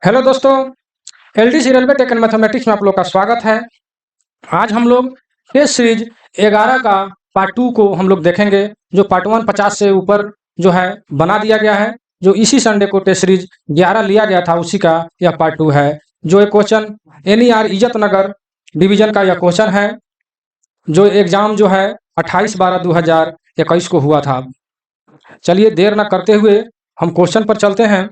Hello दोस्तों, LDC railway tech and mathematics में आप लोग का स्वागत है। आज हम लोग टेस्ट सीरीज 11 का पार्ट 2 को हम लोग देखेंगे। जो पार्ट 1 50 से ऊपर जो है बना दिया गया है। जो इसी संडे को टेस्ट सीरीज 11 लिया गया था उसी का यह पार्ट 2 है। जो एक क्वेश्चन एनईआर इज्जत नगर डिवीजन का यह क्वेश्चन है। जो एग्जाम जो है 28/12/2021 को हुआ था। चलिए देर न करते हुए हम क्वेश्चन पर चलते हैं।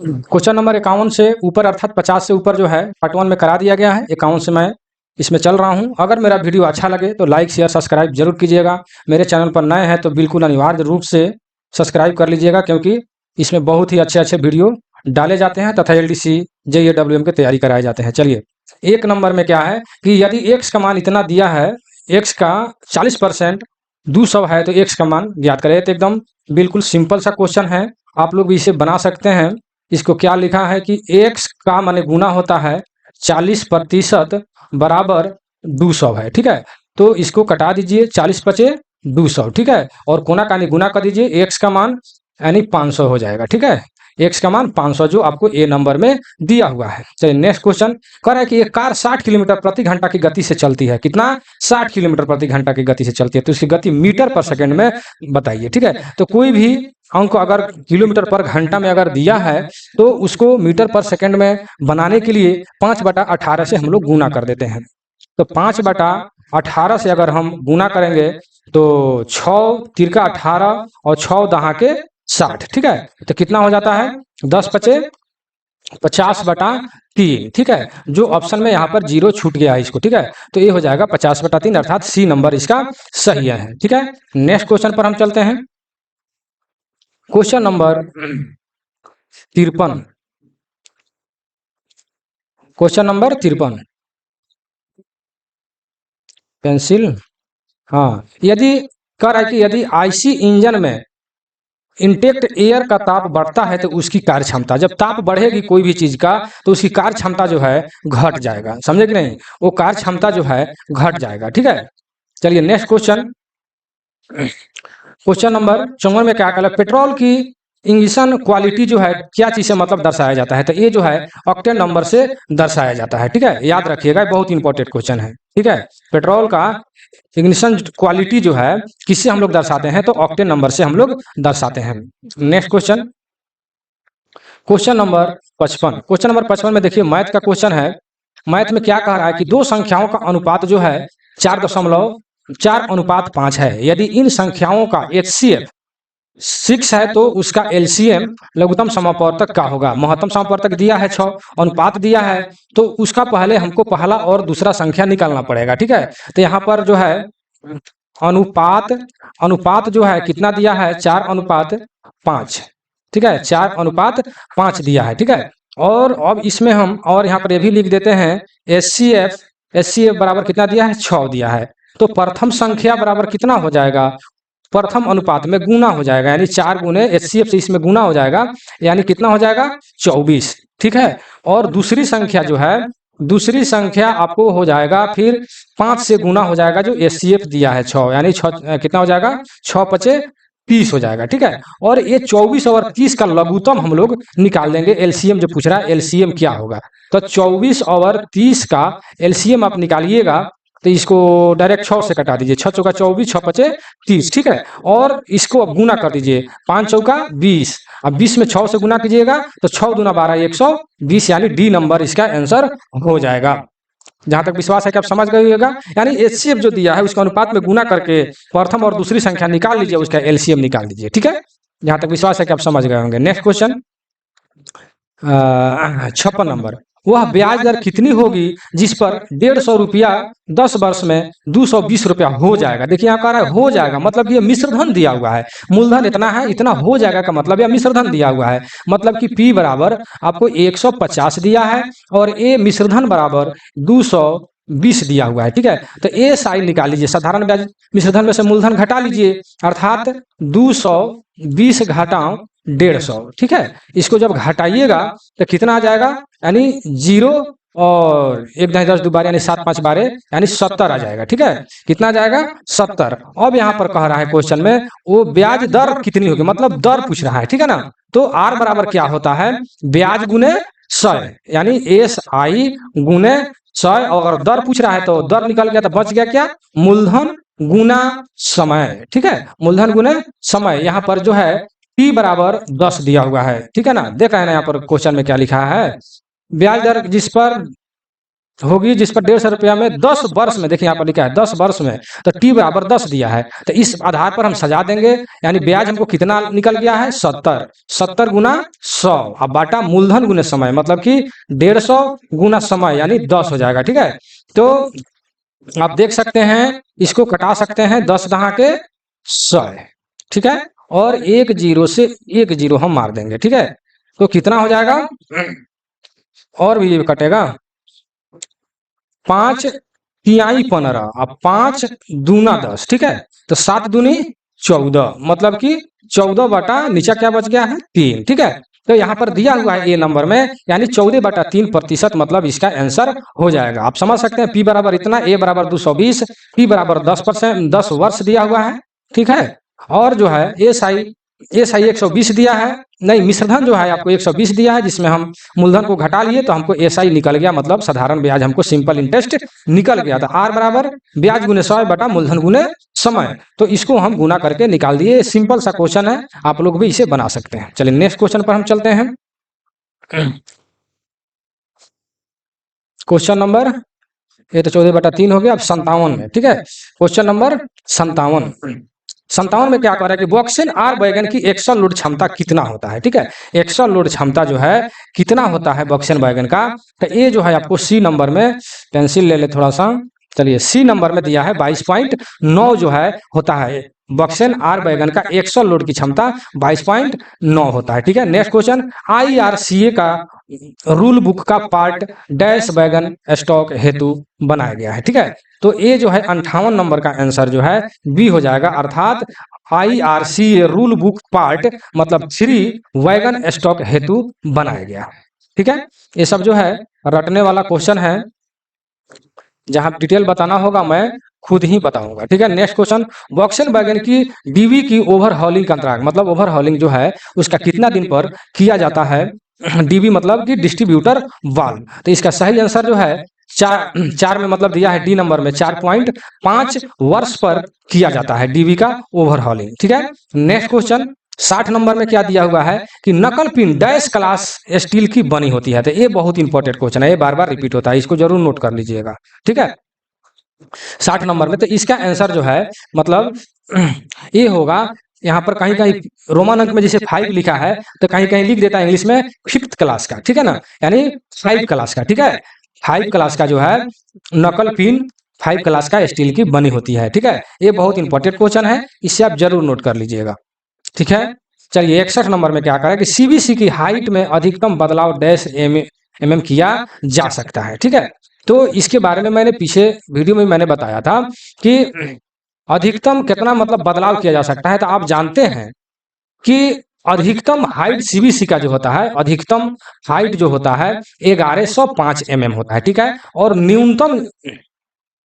क्वेश्चन नंबर 51 से ऊपर अर्थात 50 से ऊपर जो है पार्ट 1 में करा दिया गया है। 51 से मैं इसमें चल रहा हूं। अगर मेरा वीडियो अच्छा लगे तो लाइक शेयर सब्सक्राइब जरूर कीजिएगा। मेरे चैनल पर नए हैं तो बिल्कुल अनिवार्य रूप से सब्सक्राइब कर लीजिएगा, क्योंकि इसमें बहुत ही अच्छे अच्छे वीडियो डाले जाते हैं तथा एलडीसी जेईई की तैयारी कराए जाते हैं। चलिए, एक नंबर में क्या है कि यदि एक्स का मान इतना दिया है, एक्स का 40% 200 है तो एक्स का मान ज्ञात करें। तो एकदम बिल्कुल सिंपल सा क्वेश्चन है, आप लोग भी इसे बना सकते हैं। इसको क्या लिखा है कि x का माने गुना होता है 40% बराबर 200 है। ठीक है, तो इसको कटा दीजिए, 40 पचे 200। ठीक है, और कोना कानी गुना कर दीजिए, x का मान यानी 500 हो जाएगा। ठीक है, x का मान 500 जो आपको ए नंबर में दिया हुआ है। चलिए नेक्स्ट क्वेश्चन कह रहा है कि एक कार 60 किलोमीटर प्रति घंटा की गति से चलती है। कितना? 60 किलोमीटर प्रति घंटा की गति से चलती है, तो इसकी गति मीटर पर सेकंड में बताइए। ठीक है, तो कोई भी अंक अगर किलोमीटर पर घंटा में अगर दिया है तो उसको मीटर पर सेकंड में बनाने के लिए 5/18 से हम लोग गुना कर देते हैं। तो 5/18 से अगर हम गुना करेंगे तो 6 तिरका 18 और 6 दहा के 60। ठीक है, तो कितना हो जाता है? 10 पचे 50/3। ठीक है, जो ऑप्शन में यहाँ पर जीरो छूट गया है इसको। ठीक है, तो ये हो जाएगा 50/3 अर्थात सी नंबर इसका सही है। ठीक है, नेक्स्ट क्वेश्चन पर हम चलते हैं। Question number 53। Question number 53 pencil. हाँ, यदि कह रहा है कि यदि आईसी इंजन में इंटेक्ट एयर का ताप बढ़ता है तो उसकी कार्य क्षमता, जब ताप बढ़ेगी कोई भी चीज का तो उसकी कार्य क्षमता जो है घट जाएगा। समझे कि नहीं? वो कार्य क्षमता जो है घट जाएगा। ठीक है, चलिए नेक्स्ट क्वेश्चन। क्वेश्चन नंबर 54 में क्या कहला? पेट्रोल की इंगिशन क्वालिटी जो है क्या चीज से मतलब दर्शाया जाता है? तो ये जो है ऑक्टेन नंबर से दर्शाया जाता है। ठीक है, याद रखिएगा, बहुत इंपॉर्टेंट क्वेश्चन है। ठीक है, पेट्रोल का इग्निशन क्वालिटी जो है किससे हम लोग दर्शाते हैं? तो ऑक्टेन नंबर से हम लोग दर्शाते हैं। Next question, question number 55। Question number 55 में देखिए मैथ का क्वेश्चन है। मैथ में क्या कह रहा है कि दो संख्याओं का अनुपात जो है 4.4:5 है। यदि इन संख्याओं का HCF 6 है तो उसका LCM लघुत्तम समापवर्तक का होगा। महत्तम समापवर्तक दिया है 6, अनुपात दिया है, तो उसका पहले हमको पहला और दूसरा संख्या निकालना पड़ेगा। ठीक है, तो यहाँ पर जो है अनुपात अनुपात जो है कितना दिया है? 4:5। ठीक है, 4:5 दिया है। ठीक है, और अब इसमें हम और यहाँ पर ये भी लिख देते हैं HCF बराबर कितना दिया है? 6 दिया है। तो प्रथम संख्या बराबर कितना हो जाएगा? प्रथम अनुपात में गुना हो जाएगा, यानी 4 गुने HCF से इसमें गुना हो जाएगा, यानी कितना हो जाएगा? 24। ठीक है, और दूसरी संख्या जो है, दूसरी संख्या आपको हो जाएगा फिर 5 से गुना हो जाएगा, जो HCF दिया है 6, यानी 6 कितना हो जाएगा? 6 पचे 30 हो जाएगा। ठीक है, और ये 24 और 30 का लघुत्तम हम लोग निकाल देंगे। LCM जो पूछ रहा है LCM क्या होगा, तो 24 और 30 का LCM आप निकालिएगा तो इसको डायरेक्ट 6 से कटा दीजिए। 6 चौका 24, 6 पचे 30। ठीक है, और इसको अब गुना कर दीजिए, 5 चौका 20। अब 20 में 6 से गुना कीजिएगा तो 6 दूना 12, 120, यानी डी नंबर इसका आंसर हो जाएगा। जहां तक विश्वास है कि आप समझ गए होगा, यानी HCF जो दिया है उसका अनुपात में गुना करके प्रथम और दूसरी संख्या निकाल लीजिए, उसका LCM निकाल लीजिए। ठीक है, जहां तक विश्वास है कि आप समझ गए होंगे। नेक्स्ट क्वेश्चन 56 नंबर, वह ब्याज दर कितनी होगी जिस पर 150 रुपया 10 वर्ष में 220 रुपया हो जाएगा? देखिए यहाँ कह रहा है हो जाएगा, मतलब ये मिश्र धन दिया हुआ है। मूलधन इतना है, इतना हो जाएगा का मतलब यह मिश्र धन दिया हुआ है। मतलब कि P बराबर आपको 150 दिया है और A मिश्र धन बराबर 220 दिया हुआ है। ठीक है, तो ए साइन निकाल लीजिए, साधारण ब्याज मिश्र धन में से मूलधन घटा लीजिए, अर्थात 220 घटाओ 150। ठीक है, इसको जब घटाइएगा तो कितना आ जाएगा? यानी 0 और 1×10 2 बार यानी 7 5 बारे यानी 70 आ जाएगा। ठीक है, कितना आ जाएगा? 70। अब यहाँ पर कह रहा है क्वेश्चन में वो ब्याज दर कितनी होगी, मतलब दर पूछ रहा है। ठीक है ना, तो आर बराबर क्या होता है? ब्याज गुने 100 यानी SI गुने 100। और अगर दर पूछ रहा है तो दर निकल गया तो बच गया क्या? मूलधन गुना समय। ठीक है, मूलधन गुने समय। यहाँ पर जो है P बराबर 10 दिया हुआ है। ठीक है ना, देख रहे हैं ना यहाँ पर क्वेश्चन में क्या लिखा है? ब्याज दर जिस पर होगी, जिस पर 150 रुपया में 10 वर्ष में, देखिए यहाँ पर लिखा है 10 वर्ष में, तो T बराबर 10 दिया है। तो इस आधार पर हम सजा देंगे, यानी ब्याज हमको कितना निकल गया है? 70। 70 गुना 100 अब बाटा मूलधन गुने समय, मतलब कि 150 गुना समय यानी 10 हो जाएगा। ठीक है, तो आप देख सकते हैं इसको कटा सकते हैं 10 दहा के 100। ठीक है, और एक जीरो से एक जीरो हम मार देंगे। ठीक है, तो कितना हो जाएगा? और भी ये कटेगा 5 तिहाई 15 अब 5 दूना 10। ठीक है, तो 7 दूनी 14, मतलब कि 14 बटा नीचे क्या बच गया है? 3। ठीक है, तो यहाँ पर दिया हुआ है ए नंबर में, यानी 14/3%, मतलब इसका आंसर हो जाएगा। आप समझ सकते हैं P बराबर इतना, ए बराबर 220, P बराबर 10%, 10 वर्ष दिया हुआ है। ठीक है, और जो है SI 120 दिया है, नहीं मिश्रधन जो है आपको 120 दिया है, जिसमें हम मूलधन को घटा लिए तो हमको SI निकल गया, मतलब साधारण ब्याज हमको सिंपल इंटरेस्ट निकल गया था। आर बराबर ब्याज गुने 100 बटा मूलधन गुने समय, तो इसको हम गुना करके निकाल दिए। सिंपल सा क्वेश्चन है, आप लोग भी इसे बना सकते हैं। चलिए नेक्स्ट क्वेश्चन पर हम चलते हैं। क्वेश्चन नंबर, ये तो 14/3 हो गया। अब 57 में, ठीक है, क्वेश्चन नंबर 57। 57 में क्या कह रहा है कि बॉक्सेन आर बैगन की एक्सल लोड क्षमता कितना होता है? ठीक है, एक्सल लोड क्षमता जो है कितना होता है बॉक्सेन बैगन का? तो ये जो है आपको सी नंबर में, पेंसिल ले ले थोड़ा सा, चलिए सी नंबर में दिया है 22.9 जो है होता है बॉक्सेन आर बैगन का एक्सल लोड की क्षमता 22.9 होता है। ठीक है, नेक्स्ट क्वेश्चन, IRCA का रूल बुक का पार्ट डैश बैगन स्टॉक हेतु बनाया गया है। ठीक है, तो ये जो है 58 नंबर का आंसर जो है बी हो जाएगा, अर्थात IRCA रूल बुक पार्ट मतलब 3 वैगन स्टॉक हेतु बनाया गया। ठीक है, ये सब जो है रटने वाला क्वेश्चन है, जहां डिटेल बताना होगा मैं खुद ही बताऊंगा। ठीक है, नेक्स्ट क्वेश्चन, बॉक्सेन वैगन की डीवी की ओवरहॉलिंग कंट्रैक्ट, मतलब ओवरहॉलिंग जो है उसका कितना दिन पर किया जाता है? डीवी मतलब कि डिस्ट्रीब्यूटर वाल्व। तो इसका सही आंसर जो है चार में, मतलब दिया है डी नंबर में 4.5 वर्ष पर किया जाता है डीवी का ओवरहॉलिंग। ठीक है, नेक्स्ट क्वेश्चन 60 नंबर में क्या दिया हुआ है कि नकल पिन डैश क्लास स्टील की बनी होती है? तो ये बहुत इंपॉर्टेंट क्वेश्चन है, ये बार बार रिपीट होता है, इसको जरूर नोट कर लीजिएगा। ठीक है, 60 नंबर में, तो इसका आंसर जो है मतलब ये होगा, यहाँ पर कहीं कहीं रोमन अंक में जैसे 5 लिखा है तो कहीं कहीं लिख देता है इंग्लिश में 5th क्लास का। ठीक है ना, यानी 5 क्लास का। ठीक है, 5 क्लास का जो है नकल पिन 5 क्लास का स्टील की बनी होती है। ठीक है, ये बहुत इंपॉर्टेंट क्वेश्चन है, इसे आप जरूर नोट कर लीजिएगा। ठीक है, चलिए 61 नंबर में क्या करें कि सीबीसी की हाइट में अधिकतम बदलाव डैश mm किया जा सकता है। ठीक है, तो इसके बारे में मैंने पीछे वीडियो में मैंने बताया था कि अधिकतम कितना मतलब बदलाव किया जा सकता है। तो आप जानते हैं कि अधिकतम हाइट सीबीसी का जो होता है, अधिकतम हाइट जो होता है 1105 mm होता है। ठीक है, और न्यूनतम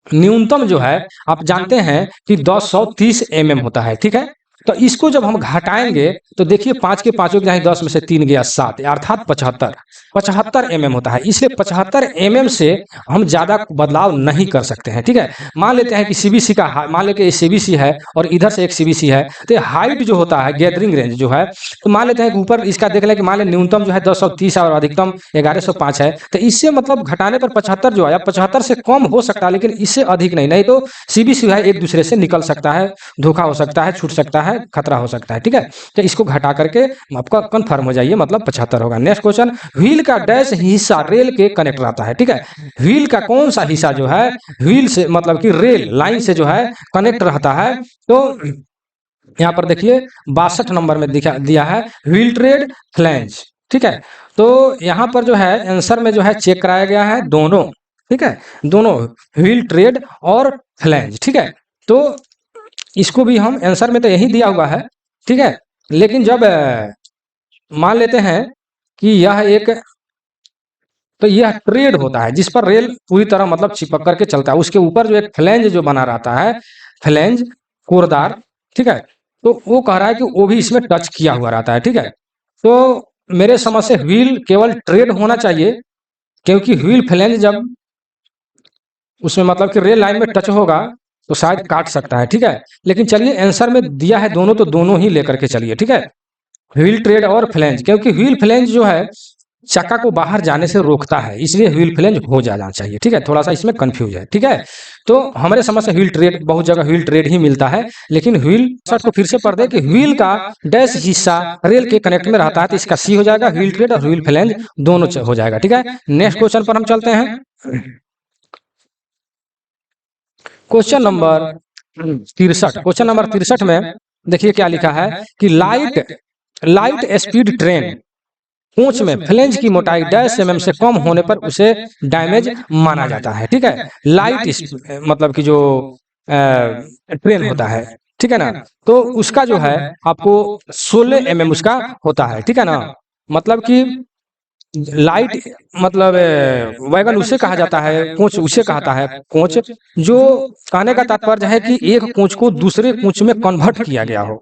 न्यूनतम जो है आप जानते हैं कि 1030 mm होता है। ठीक है, तो इसको जब हम घटाएंगे तो देखिए 5 के पांचों के 10 में से 3 गया 7, अर्थात 75 mm होता है। इसलिए 75 mm से हम ज्यादा बदलाव नहीं कर सकते हैं। ठीक है, मान लेते हैं कि सीबीसी का, मान लेते हैं सीबीसी है और इधर से एक सीबीसी है, तो हाइट जो होता है गैदरिंग रेंज जो है, तो मान लेते हैं कि ऊपर इसका देख लें कि मान लें न्यूनतम जो है 1030 है और अधिकतम 1105 है, तो इससे मतलब घटाने पर 75 जो है 75 से कम हो सकता है, लेकिन इससे अधिक नहीं। नहीं तो सीबीसी है एक दूसरे से निकल सकता है, धोखा हो सकता है, छूट सकता है, खतरा हो सकता है। ठीक है, तो इसको घटा करके आपका कन्फर्म हो जाइए, मतलब 75 होगा। नेक्स्ट क्वेश्चन, व्हील का डैश हिस्सा रेल के कनेक्ट रहता है? ठीक है, व्हील का कौन सा हिस्सा जो है व्हील से मतलब कि रेल लाइन से जो है कनेक्ट रहता है? तो यहाँ पर देखिए 62 नंबर में दिया है व्हील ट्रेड फ्लैंज। ठीक है, तो यहाँ पर जो है आंसर में जो है चेक कराया गया है दोनों। ठीक है, दोनों व्हील ट्रेड और फ्लैंज। ठीक है, तो इसको भी हम आंसर में तो यही दिया हुआ है। ठीक है, लेकिन जब मान लेते हैं कि यह एक, तो यह ट्रेड होता है जिस पर रेल पूरी तरह मतलब चिपक करके चलता है। उसके ऊपर जो एक फ्लैंज जो बना रहता है, फ्लैंज कोरदार, ठीक है, तो वो कह रहा है कि वो भी इसमें टच किया हुआ रहता है, ठीक है। तो मेरे समझ से व्हील केवल ट्रेड होना चाहिए, क्योंकि व्हील फ्लैंज जब उसमें मतलब कि रेल लाइन में टच होगा तो शायद काट सकता है, ठीक है। लेकिन चलिए आंसर में दिया है दोनों, तो दोनों ही लेकर के चलिए, ठीक है। व्हील ट्रेड और फ्लैंज, क्योंकि व्हील फ्लैंज जो है चक्का को बाहर जाने से रोकता है, इसलिए व्हील फ्लैंज हो जाना चाहिए, ठीक है। थोड़ा सा इसमें कंफ्यूज है, ठीक है। तो हमारे समझ से व्हील ट्रेड, बहुत जगह व्हील ट्रेड ही मिलता है, लेकिन व्हील शर्ट को फिर से पढ़ दे कि व्हील का डैश हिस्सा रेल के कनेक्ट में रहता है, तो इसका सी हो जाएगा, व्हील ट्रेड और व्हील फ्लैंज दोनों हो जाएगा, ठीक है। नेक्स्ट क्वेश्चन पर हम चलते हैं। क्वेश्चन नंबर 63, क्वेश्चन नंबर 63 में देखिए क्या लिखा है कि लाइट लाइट स्पीड ट्रेन पूंछ में फ्लेंज की मोटाई डैश एमएम से कम होने पर उसे डैमेज माना जाता है, ठीक है। लाइट मतलब कि जो ट्रेन होता है, ठीक है ना, तो उसका जो है आपको 16 एमएम उसका होता है, ठीक है ना। मतलब कि लाइट मतलब वैगन उसे कहा जाता है, कोच उसे कहता है, कोच जो कहने का तात्पर्य है कि एक कोच को दूसरे कोच में कन्वर्ट किया गया हो,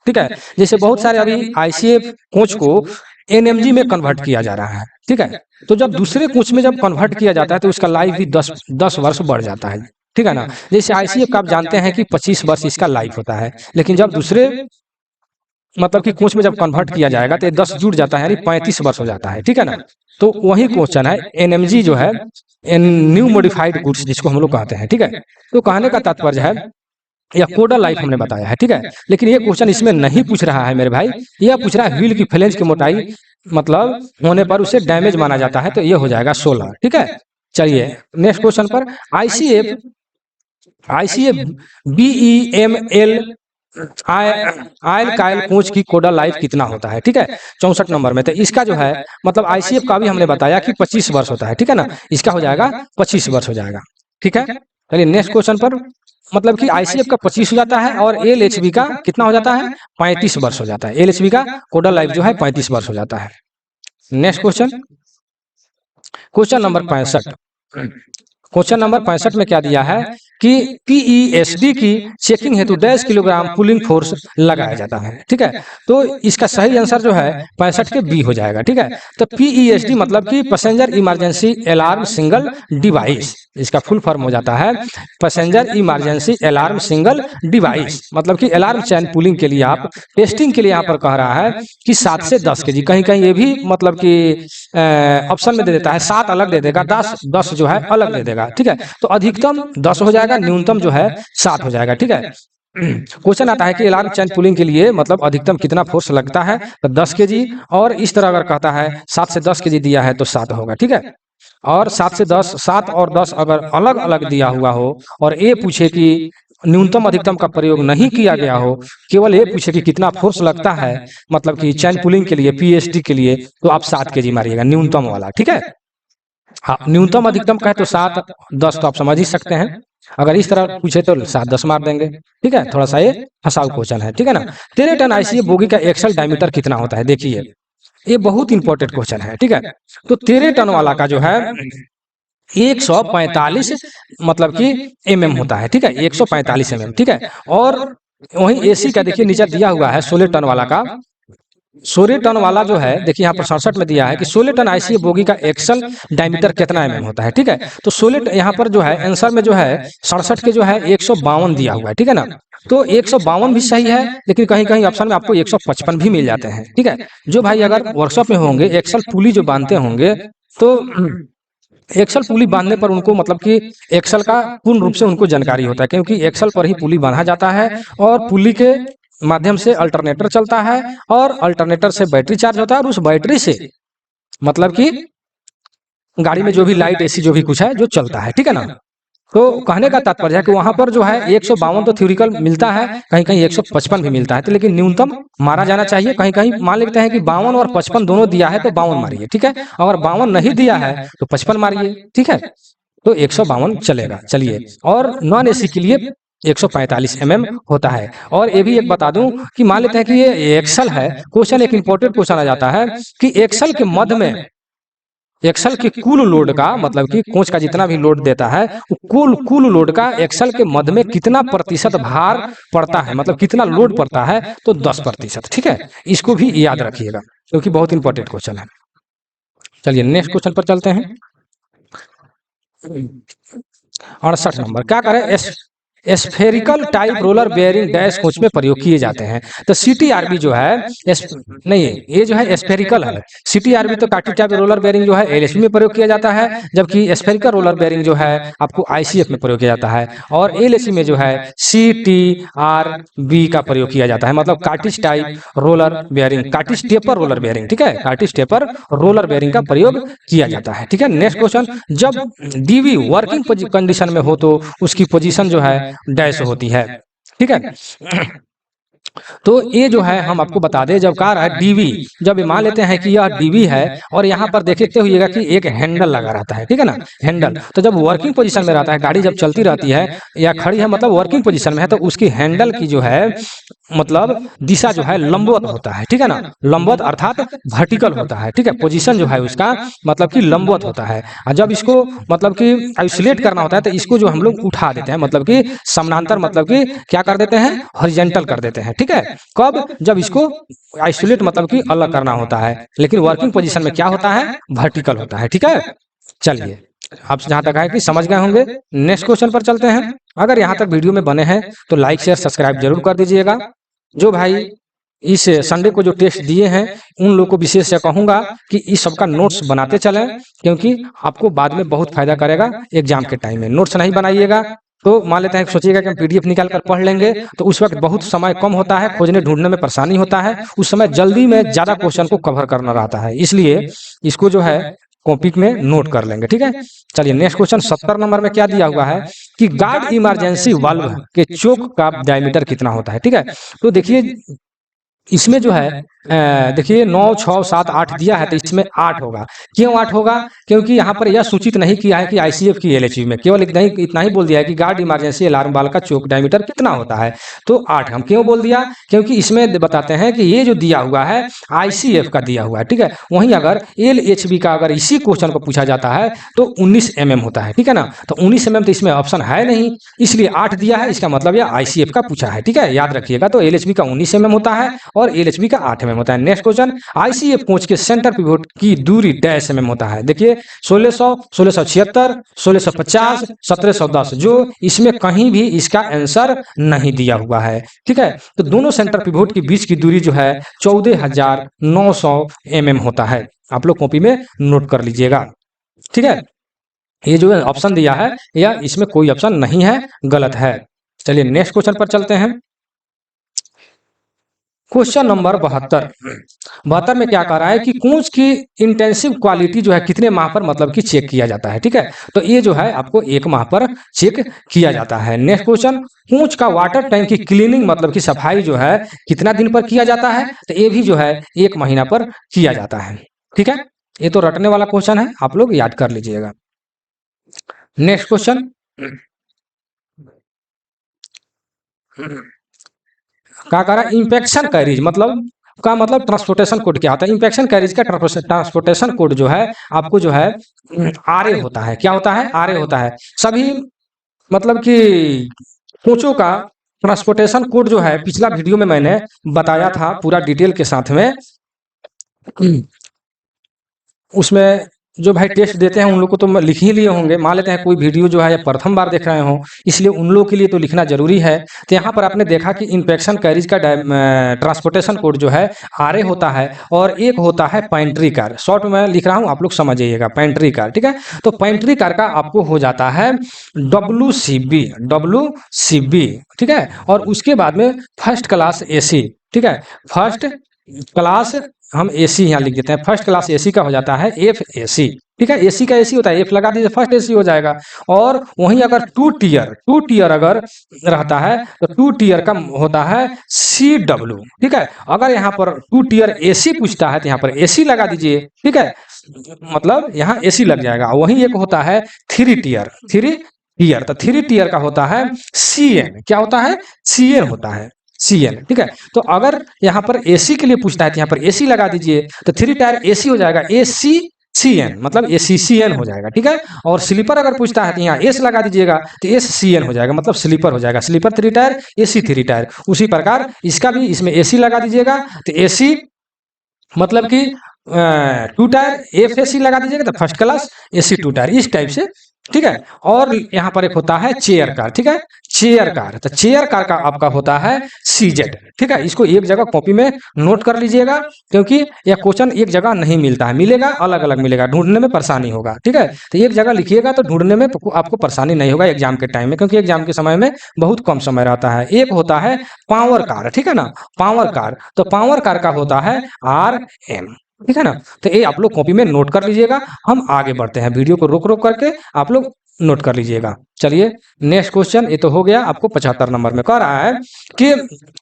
ठीक है। जैसे बहुत सारे अभी आईसीएफ कोच को एनएमजी में कन्वर्ट किया जा रहा है, ठीक है। तो जब दूसरे कोच में जब कन्वर्ट किया जाता है तो उसका लाइफ भी 10 वर्ष बढ़ जाता है, ठीक है ना। जैसे आईसीएफ का आप जानते हैं कि 25 वर्ष इसका लाइफ होता है, लेकिन जब दूसरे मतलब कि कोच में जब कन्वर्ट किया जाएगा तो 10 जुड़ जाता है, यानी 35 वर्ष हो जाता है, ठीक है ना। तो वही क्वेश्चन है, एनएमजी जो है न्यू मॉडिफाइड गुड्स जिसको हम लोग कहते हैं, ठीक है। तो कहने का तात्पर्य है या कोडल लाइफ हमने बताया है, ठीक है। लेकिन ये क्वेश्चन इसमें नहीं पूछ रहा है मेरे भाई, यह पूछ रहा है व्हील की फ्लेंज की मोटाई मतलब होने पर उसे डैमेज माना जाता है, तो ये हो जाएगा 16, ठीक है। चलिए नेक्स्ट क्वेश्चन पर, आईसीएफ आईसीएफ बीईएमएल आयल कायल कोच की कोडल लाइफ कितना होता है, ठीक है, 64 नंबर में। तो इसका जो है मतलब आईसीएफ का भी हमने बताया कि 25 वर्ष होता है, ठीक है ना। इसका हो जाएगा 25 वर्ष हो जाएगा, ठीक है। चलिए नेक्स्ट क्वेश्चन पर, मतलब कि आईसीएफ का 25 हो जाता है और एलएचबी का कितना हो जाता है, 35 वर्ष हो जाता है। एलएचबी का कोडल लाइफ जो है 35 वर्ष हो जाता है। Next question, question number 65, question number 65 में क्या दिया है कि पीईएसडी की चेकिंग हेतु 10 किलोग्राम पुलिंग फोर्स लगाया जाता है, ठीक है। तो इसका सही आंसर जो है 65 के बी हो जाएगा, ठीक है। तो पीईएसडी मतलब कि passenger emergency alarm single device, इसका फुल फॉर्म हो जाता है passenger emergency alarm single device. मतलब कि अलार्म चैन पुलिंग के लिए आप टेस्टिंग के लिए यहाँ पर कह रहा है कि 7 से 10 के जी, कहीं कहीं ये भी मतलब कि ऑप्शन में दे देता है 7 अलग दे देगा, 10 जो है अलग दे देगा, ठीक है। तो अधिकतम 10 हो जाएगा, न्यूनतम जो है 7 हो जाएगा, ठीक है। क्वेश्चन आता है कि अलार्म चैन पुलिंग के लिए मतलब अधिकतम कितना फोर्स लगता है, तो 10 के जी, और इस तरह अगर कहता है 7 से 10 के जी दिया है तो 7 होगा, ठीक है। और 7 से 10, 7 और 10 अगर अलग अलग दिया हुआ हो और ये पूछे कि न्यूनतम अधिकतम का प्रयोग नहीं किया गया हो, केवल ये पूछे कि कितना फोर्स लगता है मतलब कि चैन पुलिंग के लिए, पीएसडी के लिए, तो आप 7 के जी मारिएगा न्यूनतम वाला, ठीक है। हाँ, न्यूनतम अधिकतम का है तो 7 10 तो आप समझ ही सकते हैं। अगर इस तरह पूछे तो 7 10 मार देंगे, ठीक है। थोड़ा सा ये फंसाऊ क्वेश्चन है, ठीक है ना। 13 टन आईसीएफ बोगी का एक्सल डायमीटर कितना होता है, देखिए ये बहुत इंपॉर्टेंट क्वेश्चन है, ठीक है। तो 13 टन वाला का जो है 145 मतलब कि एमएम होता है, ठीक है, 145 एमएम, ठीक है। और वहीं एसी का देखिए नीचे दिया हुआ है 16 टन वाला का, 16 टन वाला जो है देखिए यहाँ पर 67 में दिया है कि 16 टन आईसीएफ बोगी का एक्सल डायमीटर कितना एमएम होता है, ठीक है। तो 16 यहाँ पर जो है आंसर में जो है 67 के जो है 152 दिया हुआ है, ठीक है ना। तो 152 भी सही है, लेकिन कहीं कहीं ऑप्शन में आपको 155 भी मिल जाते हैं, ठीक है। जो भाई अगर वर्कशॉप में होंगे एक्सल पुली जो बांधते होंगे, तो एक्सल पुली बांधने पर उनको मतलब कि एक्सल का पूर्ण रूप से उनको जानकारी होता है, क्योंकि एक्सल पर ही पुली बांधा जाता है और पुली के माध्यम से अल्टरनेटर चलता है और अल्टरनेटर से बैटरी चार्ज होता है और उस बैटरी से मतलब कि गाड़ी में जो भी लाइट एसी जो भी कुछ है जो चलता है, ठीक है ना। तो कहने का तात्पर्य है कि वहां पर जो है 152 तो थ्योरिकल मिलता है, कहीं कहीं 155 भी मिलता है, तो लेकिन न्यूनतम मारा जाना चाहिए। कहीं कहीं मान लेते हैं कि 52 और 55 दोनों दिया है तो 52 मारिए, ठीक है। अगर 52 नहीं दिया है तो 55 मारिए, ठीक है। तो 152 चलेगा। चलिए, और नॉन एसी के लिए 145 एमएम होता है। और ये भी एक बता दूं कि मान लेते हैं कि ये एक्सल है, क्वेश्चन एक इंपॉर्टेंट क्वेश्चन आ जाता है कि एक्सल के मध्य में एक्सल के कुल लोड का मतलब कि कोच का जितना भी लोड देता है वो कुल लोड का एक्सल के मध्य में कितना प्रतिशत भार पड़ता है, मतलब कितना लोड पड़ता है, तो 10%। ठीक है, इसको भी याद रखिएगा क्योंकि बहुत इंपॉर्टेंट क्वेश्चन है। चलिए नेक्स्ट क्वेश्चन पर चलते हैं। 68 नंबर क्या करें, spherical type roller bearing dash coach में प्रयोग किए जाते हैं। तो सीटीआरबी जो है नहीं, ये जो है स्फेरिकल है। सीटीआरबी तो कार्टिज टाइप रोलर बेयरिंग जो है एलएसबी में प्रयोग किया जाता है, जबकि स्फेरिकल रोलर बेयरिंग जो है आपको आईसीएफ में प्रयोग किया जाता है। और एलएससी में जो है सीटीआरबी का प्रयोग किया जाता है, मतलब cartridge type roller bearing, cartridge taper roller bearing. ठीक है, कार्टिज टेपर रोलर बेयरिंग का प्रयोग किया जाता है। ठीक है, नेक्स्ट क्वेश्चन, जब डीवी वर्किंग कंडीशन में हो तो उसकी पोजीशन जो है डैश होती है। ठीक है, तो ये जो है हम आपको बता दें, जब कह रहा है डीवी, जब मान लेते हैं कि यह डीवी है और यहाँ पर देखते हुएगा कि एक हैंडल लगा रहता है, ठीक है ना, हैंडल। तो जब वर्किंग पोजीशन में रहता है, गाड़ी जब चलती रहती है या खड़ी है, मतलब वर्किंग पोजीशन में है, तो उसकी हैंडल की जो है मतलब दिशा जो है लंबवत होता है। ठीक है ना, लंबवत अर्थात वर्टिकल होता है। ठीक है, पोजीशन जो है उसका मतलब कि लंबवत होता है। और जब इसको मतलब कि आइसोलेट करना होता है तो इसको जो हम लोग उठा देते हैं, मतलब कि समानांतर, मतलब कि क्या कर देते हैं, हॉरिजॉन्टल कर देते हैं। ठीक है, कब, जब इसको आइसोलेट मतलब कि अलग करना होता है, लेकिन वर्किंग पोजीशन में क्या होता है, वर्टिकल होता है। ठीक है, चलिए आप जहां तक है कि समझ गए होंगे। नेक्स्ट क्वेश्चन पर चलते हैं। अगर यहाँ तक वीडियो में बने हैं तो लाइक शेयर सब्सक्राइब जरूर कर दीजिएगा। जो भाई इस संडे को जो टेस्ट दिए हैं उन लोगों को विशेष से कहूंगा कि इस सबका नोट्स बनाते चलें, क्योंकि आपको बाद में बहुत फायदा करेगा एग्जाम के टाइम में। नोट्स नहीं बनाइएगा तो मान लेते हैं, सोचिएगा कि हम पीडीएफ निकाल कर पढ़ लेंगे, तो उस वक्त बहुत समय कम होता है, खोजने ढूंढने में परेशानी होता है, उस समय जल्दी में ज्यादा क्वेश्चन को कवर करना रहता है, इसलिए इसको जो है कॉपी में नोट कर लेंगे। ठीक है, चलिए नेक्स्ट क्वेश्चन 70 नंबर में क्या दिया हुआ है कि गार्ड इमरजेंसी वाल्व के चोक का डायमीटर कितना होता है। ठीक है, तो देखिए इसमें जो है देखिए 9, 6, 7, 8 दिया है, तो इसमें 8 होगा। क्यों 8 होगा, क्योंकि यहाँ पर यह सूचित नहीं किया है कि आईसीएफ की एलएचबी में, केवल इतना ही बोल दिया है कि गार्ड इमरजेंसी अलार्म वाल्व का चोक डायमीटर कितना होता है, तो 8। हम क्यों बोल दिया, क्योंकि इसमें बताते हैं कि ये जो दिया हुआ है आईसीएफ का दिया हुआ है। ठीक है, वहीं अगर एलएचबी का अगर इसी क्वेश्चन को पूछा जाता है तो 19 mm होता है। ठीक है ना, तो 19 mm तो इसमें ऑप्शन है नहीं, इसलिए 8 दिया है, इसका मतलब यह आईसीएफ का पूछा है। ठीक है, याद रखिएगा। तो एलएचबी का 19 mm होता है और एलएचबी का 8 mm होता है। नेक्स्ट क्वेश्चन, आईसीएफ कोच के सेंटर पिवोट की दूरी डैश mm होता है। देखिए 1600, 1676, 1650, 1710, जो इसमें कहीं भी इसका आंसर नहीं दिया हुआ है। ठीक है, तो दोनों सेंटर पिवोट के बीच की दूरी जो है 14,900 mm होता है। आप लोग कॉपी में नोट कर लीजिएगा। ठीक है, ये जो ऑप्शन दिया है या इसमें कोई ऑप्शन नहीं है, गलत है। चलिए नेक्स्ट क्वेश्चन पर चलते हैं। क्वेश्चन नंबर 72 में क्या कह रहा है कि कोच की इंटेंसिव क्वालिटी जो है कितने माह पर मतलब कि चेक किया जाता है। ठीक है, तो ये जो है आपको 1 माह पर चेक किया जाता है। नेक्स्ट क्वेश्चन, कोच का वाटर टैंक की क्लीनिंग मतलब कि सफाई जो है कितना दिन पर किया जाता है, तो ये भी जो है 1 महीना पर किया जाता है। ठीक है, ये तो रटने वाला क्वेश्चन है, आप लोग याद कर लीजिएगा। नेक्स्ट क्वेश्चन, क्या कह रहा है, इंपेक्शन कैरिज मतलब का मतलब ट्रांसपोर्टेशन कोड क्या होता है। इंपेक्शन कैरिज का ट्रांसपोर्टेशन कोड जो है आपको जो है आरए होता है। क्या होता है, आरए होता है। सभी मतलब कि कोचों का ट्रांसपोर्टेशन कोड जो है पिछला वीडियो में मैंने बताया था पूरा डिटेल के साथ में। उसमें जो भाई टेस्ट देते हैं उन लोग को तो लिख ही लिए होंगे। मान लेते हैं कोई वीडियो जो है प्रथम बार देख रहे हो, इसलिए उन लोगों के लिए तो लिखना जरूरी है। तो यहाँ पर आपने देखा कि इंपेक्शन कैरिज का ट्रांसपोर्टेशन कोड जो है आरए होता है और एक होता है पेंट्री कार। शॉर्ट में लिख रहा हूँ, आप लोग समझ जाइएगा, पेंट्री कार। ठीक है, तो पेंट्री कार का आपको हो जाता है WCB। ठीक है, और उसके बाद में फर्स्ट क्लास एसी। ठीक है, फर्स्ट क्लास हम एसी यहाँ लिख देते हैं, फर्स्ट क्लास एसी का हो जाता है FAC। ठीक है, एसी का एसी होता है, F लगा दीजिए, फर्स्ट एसी हो जाएगा। और वहीं अगर टू टीयर अगर रहता है तो 2 टीयर का होता है CW। ठीक है, अगर यहाँ पर 2 टीयर एसी पूछता है तो यहाँ पर एसी लगा दीजिए। ठीक है, मतलब यहाँ एसी लग जाएगा। वहीं एक होता है 3 टीयर, तो 3 टीयर का होता है CN। क्या होता है, CN होता है, CN। ठीक है, तो अगर यहाँ पर एसी के लिए पूछता है तो यहाँ पर एसी लगा दीजिए, तो 3 टायर एसी हो जाएगा AC CN, मतलब ACCN हो जाएगा, ठीक है। और स्लीपर अगर पूछता है तो यहाँ एस लगा दीजिएगा तो SCN हो जाएगा, मतलब स्लीपर हो जाएगा। Sleeper 3 tier, AC 3 tier. उसी प्रकार इसका भी, इसमें AC लगा दीजिएगा तो AC मतलब कि 2 टायर FAC लगा दीजिएगा तो फर्स्ट क्लास AC 2 टायर, इस टाइप से, ठीक है। और यहाँ पर एक होता है चेयर कार, ठीक है, चेयर कार। तो चेयर कार का आपका होता है CZ, ठीक है। इसको एक जगह कॉपी में नोट कर लीजिएगा, क्योंकि यह क्वेश्चन एक जगह नहीं मिलता है, मिलेगा अलग अलग मिलेगा, ढूंढने में परेशानी होगा, ठीक है। तो एक जगह लिखिएगा तो ढूंढने में आपको परेशानी नहीं होगा एग्जाम के टाइम में, क्योंकि एग्जाम के समय में बहुत कम समय रहता है। एक होता है पावर कार, ठीक है ना, पावर कार। तो पावर कार का होता है RM, ठीक है ना। तो ये आप लोग कॉपी में नोट कर लीजिएगा। हम आगे बढ़ते हैं, वीडियो को रोक रोक करके आप लोग नोट कर लीजिएगा। चलिए नेक्स्ट क्वेश्चन, ये तो हो गया। आपको 75 नंबर में कह रहा है कि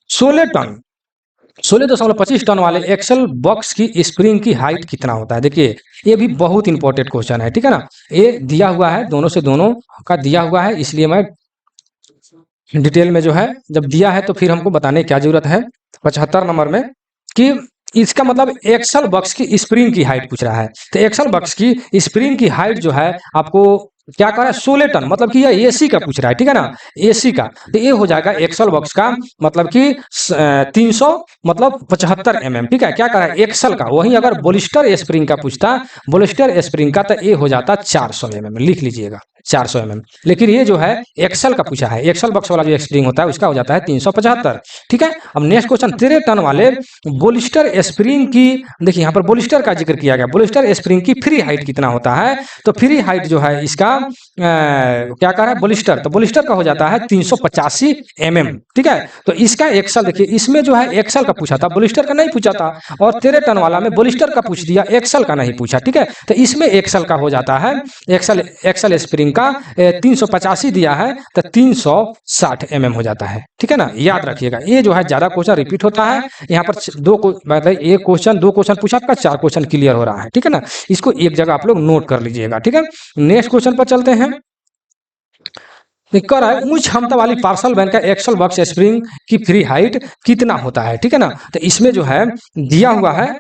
16.25 टन वाले एक्सल बॉक्स की स्प्रिंग की हाइट कितना होता है। देखिए ये भी बहुत इंपॉर्टेंट क्वेश्चन है, ठीक है ना। ये दिया हुआ है, दोनों से दोनों का दिया हुआ है, इसलिए मैं डिटेल में जो है, जब दिया है तो फिर हमको बताने की क्या जरूरत है। 75 नंबर में कि इसका मतलब एक्सल बॉक्स की स्प्रिंग की हाइट पूछ रहा है। तो एक्सल बॉक्स की स्प्रिंग की हाइट जो है आपको क्या कह रहा है, 16 टन, मतलब कि यह AC का पूछ रहा है, ठीक है ना, AC का। तो ये हो जाएगा एक्सल बॉक्स का मतलब कि 300 मतलब 75 mm, ठीक है। क्या कह रहा है एक्सल का। वहीं अगर बोलिस्टर स्प्रिंग का पूछता, बोलिस्टर स्प्रिंग का, तो ये हो जाता 400 mm, लिख लीजिएगा 400 mm। लेकिन ये जो है एक्सल का पूछा है, एक्सल बॉक्स वाला जो स्प्रिंग होता है उसका हो जाता है 375, ठीक है। अब नेक्स्ट क्वेश्चन, 13 टन वाले बोलिस्टर स्प्रिंग की, देखिए यहाँ पर बोलिस्टर का जिक्र किया गया, बोलिस्टर स्प्रिंग की फ्री हाइट कितना होता है। तो फ्री हाइट जो है इसका क्या कह रहा है बोलिस्टर, तो बोलिस्टर का हो जाता है 385 mm, ठीक है। तो इसका एक्सल देखिए, इसमें जो है एक्सल का पूछा था, बोलिस्टर का नहीं पूछा था। और 13 टन वाला में बोलिस्टर का पूछ दिया, एक्सल का नहीं पूछा, ठीक है। तो इसमें एक्सल का हो जाता है, एक्सल स्प्रिंग का 385 दिया है तो 360 mm हो जाता है, ठीक है ना। याद रखिएगा, ये जो है ज्यादा क्वेश्चन रिपीट होता है। यहाँ पर मतलब एक क्वेश्चन, 2 क्वेश्चन पूछा, आपका 4 क्वेश्चन क्लियर हो रहा है, ठीक है ना। इसको एक जगह आप लोग नोट कर लीजिएगा, ठीक है। नेक्स्ट क्वेश्चन पर चलते हैं। कह रहा है उच्च क्षमता वाली पार्सल वैन का एक्सल बॉक्स स्प्रिंग की फ्री हाइट कितना होता है, ठीक है ना। तो इसमें जो है दिया हुआ है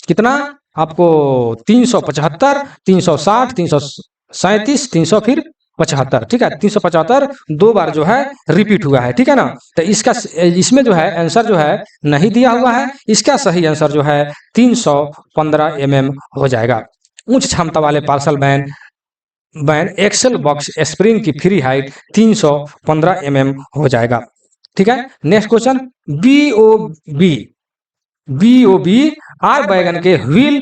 कितना आपको, 375, 360, 337, 300 फिर 75, ठीक है। 375 2 बार जो है रिपीट हुआ है, ठीक है ना। तो इसका, इसमें जो है आंसर जो है नहीं दिया हुआ है, इसका सही आंसर जो है 315 mm हो जाएगा। उच्च क्षमता वाले parcel van axle box spring की फ्री हाइट 315 mm हो जाएगा, ठीक है। Next question, BOB, BOB R wagon के व्हील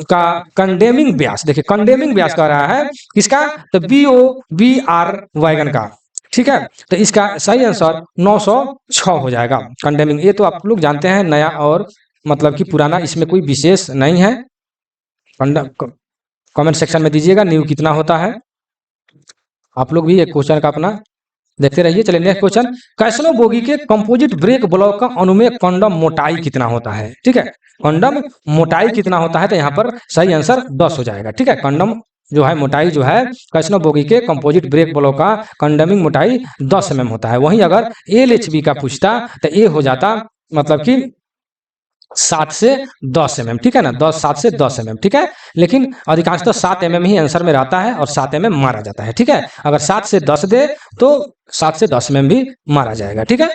का कंडेमिंग व्यास, देखिए कंडेमिंग व्यास कह रहा है किसका, तो BOBR वैगन का, ठीक है। तो इसका सही आंसर 906 हो जाएगा कंडेमिंग। ये तो आप लोग जानते हैं, नया और मतलब कि पुराना, इसमें कोई विशेष नहीं है। कमेंट सेक्शन में दीजिएगा न्यू कितना होता है। आप लोग भी एक क्वेश्चन का अपना देखते रहिए। चलिए नेक्स्ट क्वेश्चन, कैसनो बोगी के कंपोजिट ब्रेक ब्लॉक का अनुमेय कंडम मोटाई कितना होता है, ठीक है। कंडम मोटाई कितना होता है, तो यहाँ पर सही आंसर 10 हो जाएगा, ठीक है। कंडम जो है मोटाई जो है कैसनो बोगी के कंपोजिट ब्रेक ब्लॉक का कंडमिंग मोटाई 10 mm होता है। वहीं अगर LHB का पूछता तो ये हो जाता मतलब कि 7 से 10 mm, ठीक है ना, 7 से 10 mm, ठीक है। लेकिन अधिकांश तो 7 mm ही आंसर में रहता है और 7 mm मारा जाता है, ठीक है। अगर 7 से 10 दे तो 7 से 10 mm भी मारा जाएगा, ठीक है।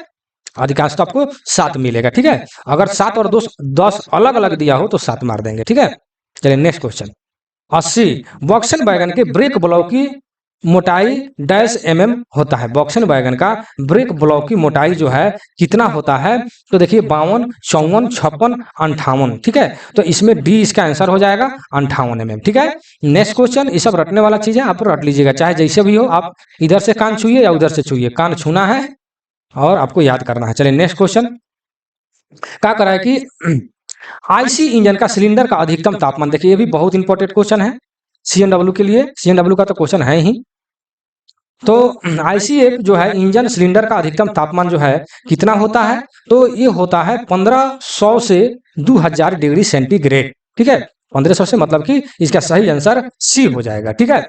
अधिकांश तो आपको 7 मिलेगा, ठीक है। अगर 7 और 10 अलग अलग दिया हो तो 7 मार देंगे, ठीक है। चलिए नेक्स्ट क्वेश्चन, 80 बॉक्सन वैगन के ब्रेक ब्लॉक की मोटाई -mm होता है। बॉक्सन वैगन का ब्रेक ब्लॉक की मोटाई जो है कितना होता है, तो देखिए 52, 54, 56, 58, ठीक है। तो इसमें डी इसका आंसर हो जाएगा 58 mm, ठीक है। नेक्स्ट क्वेश्चन, ये सब रटने वाला चीज है, आप रट लीजिएगा, चाहे जैसे भी हो। आप इधर से कान छूइए या उधर से छूइए, कान छूना है और आपको याद करना है। चलिए नेक्स्ट क्वेश्चन, क्या करा है कि IC इंजन का सिलेंडर का अधिकतम तापमान, देखिए ये भी बहुत इंपॉर्टेंट क्वेश्चन है CNW के लिए। CNW का तो क्वेश्चन है ही। तो IC जो है इंजन सिलेंडर का अधिकतम तापमान जो है कितना होता है, तो ये होता है 1500 से 2000 डिग्री सेंटीग्रेड, ठीक है। 1500 से मतलब कि इसका सही आंसर C हो जाएगा, ठीक है।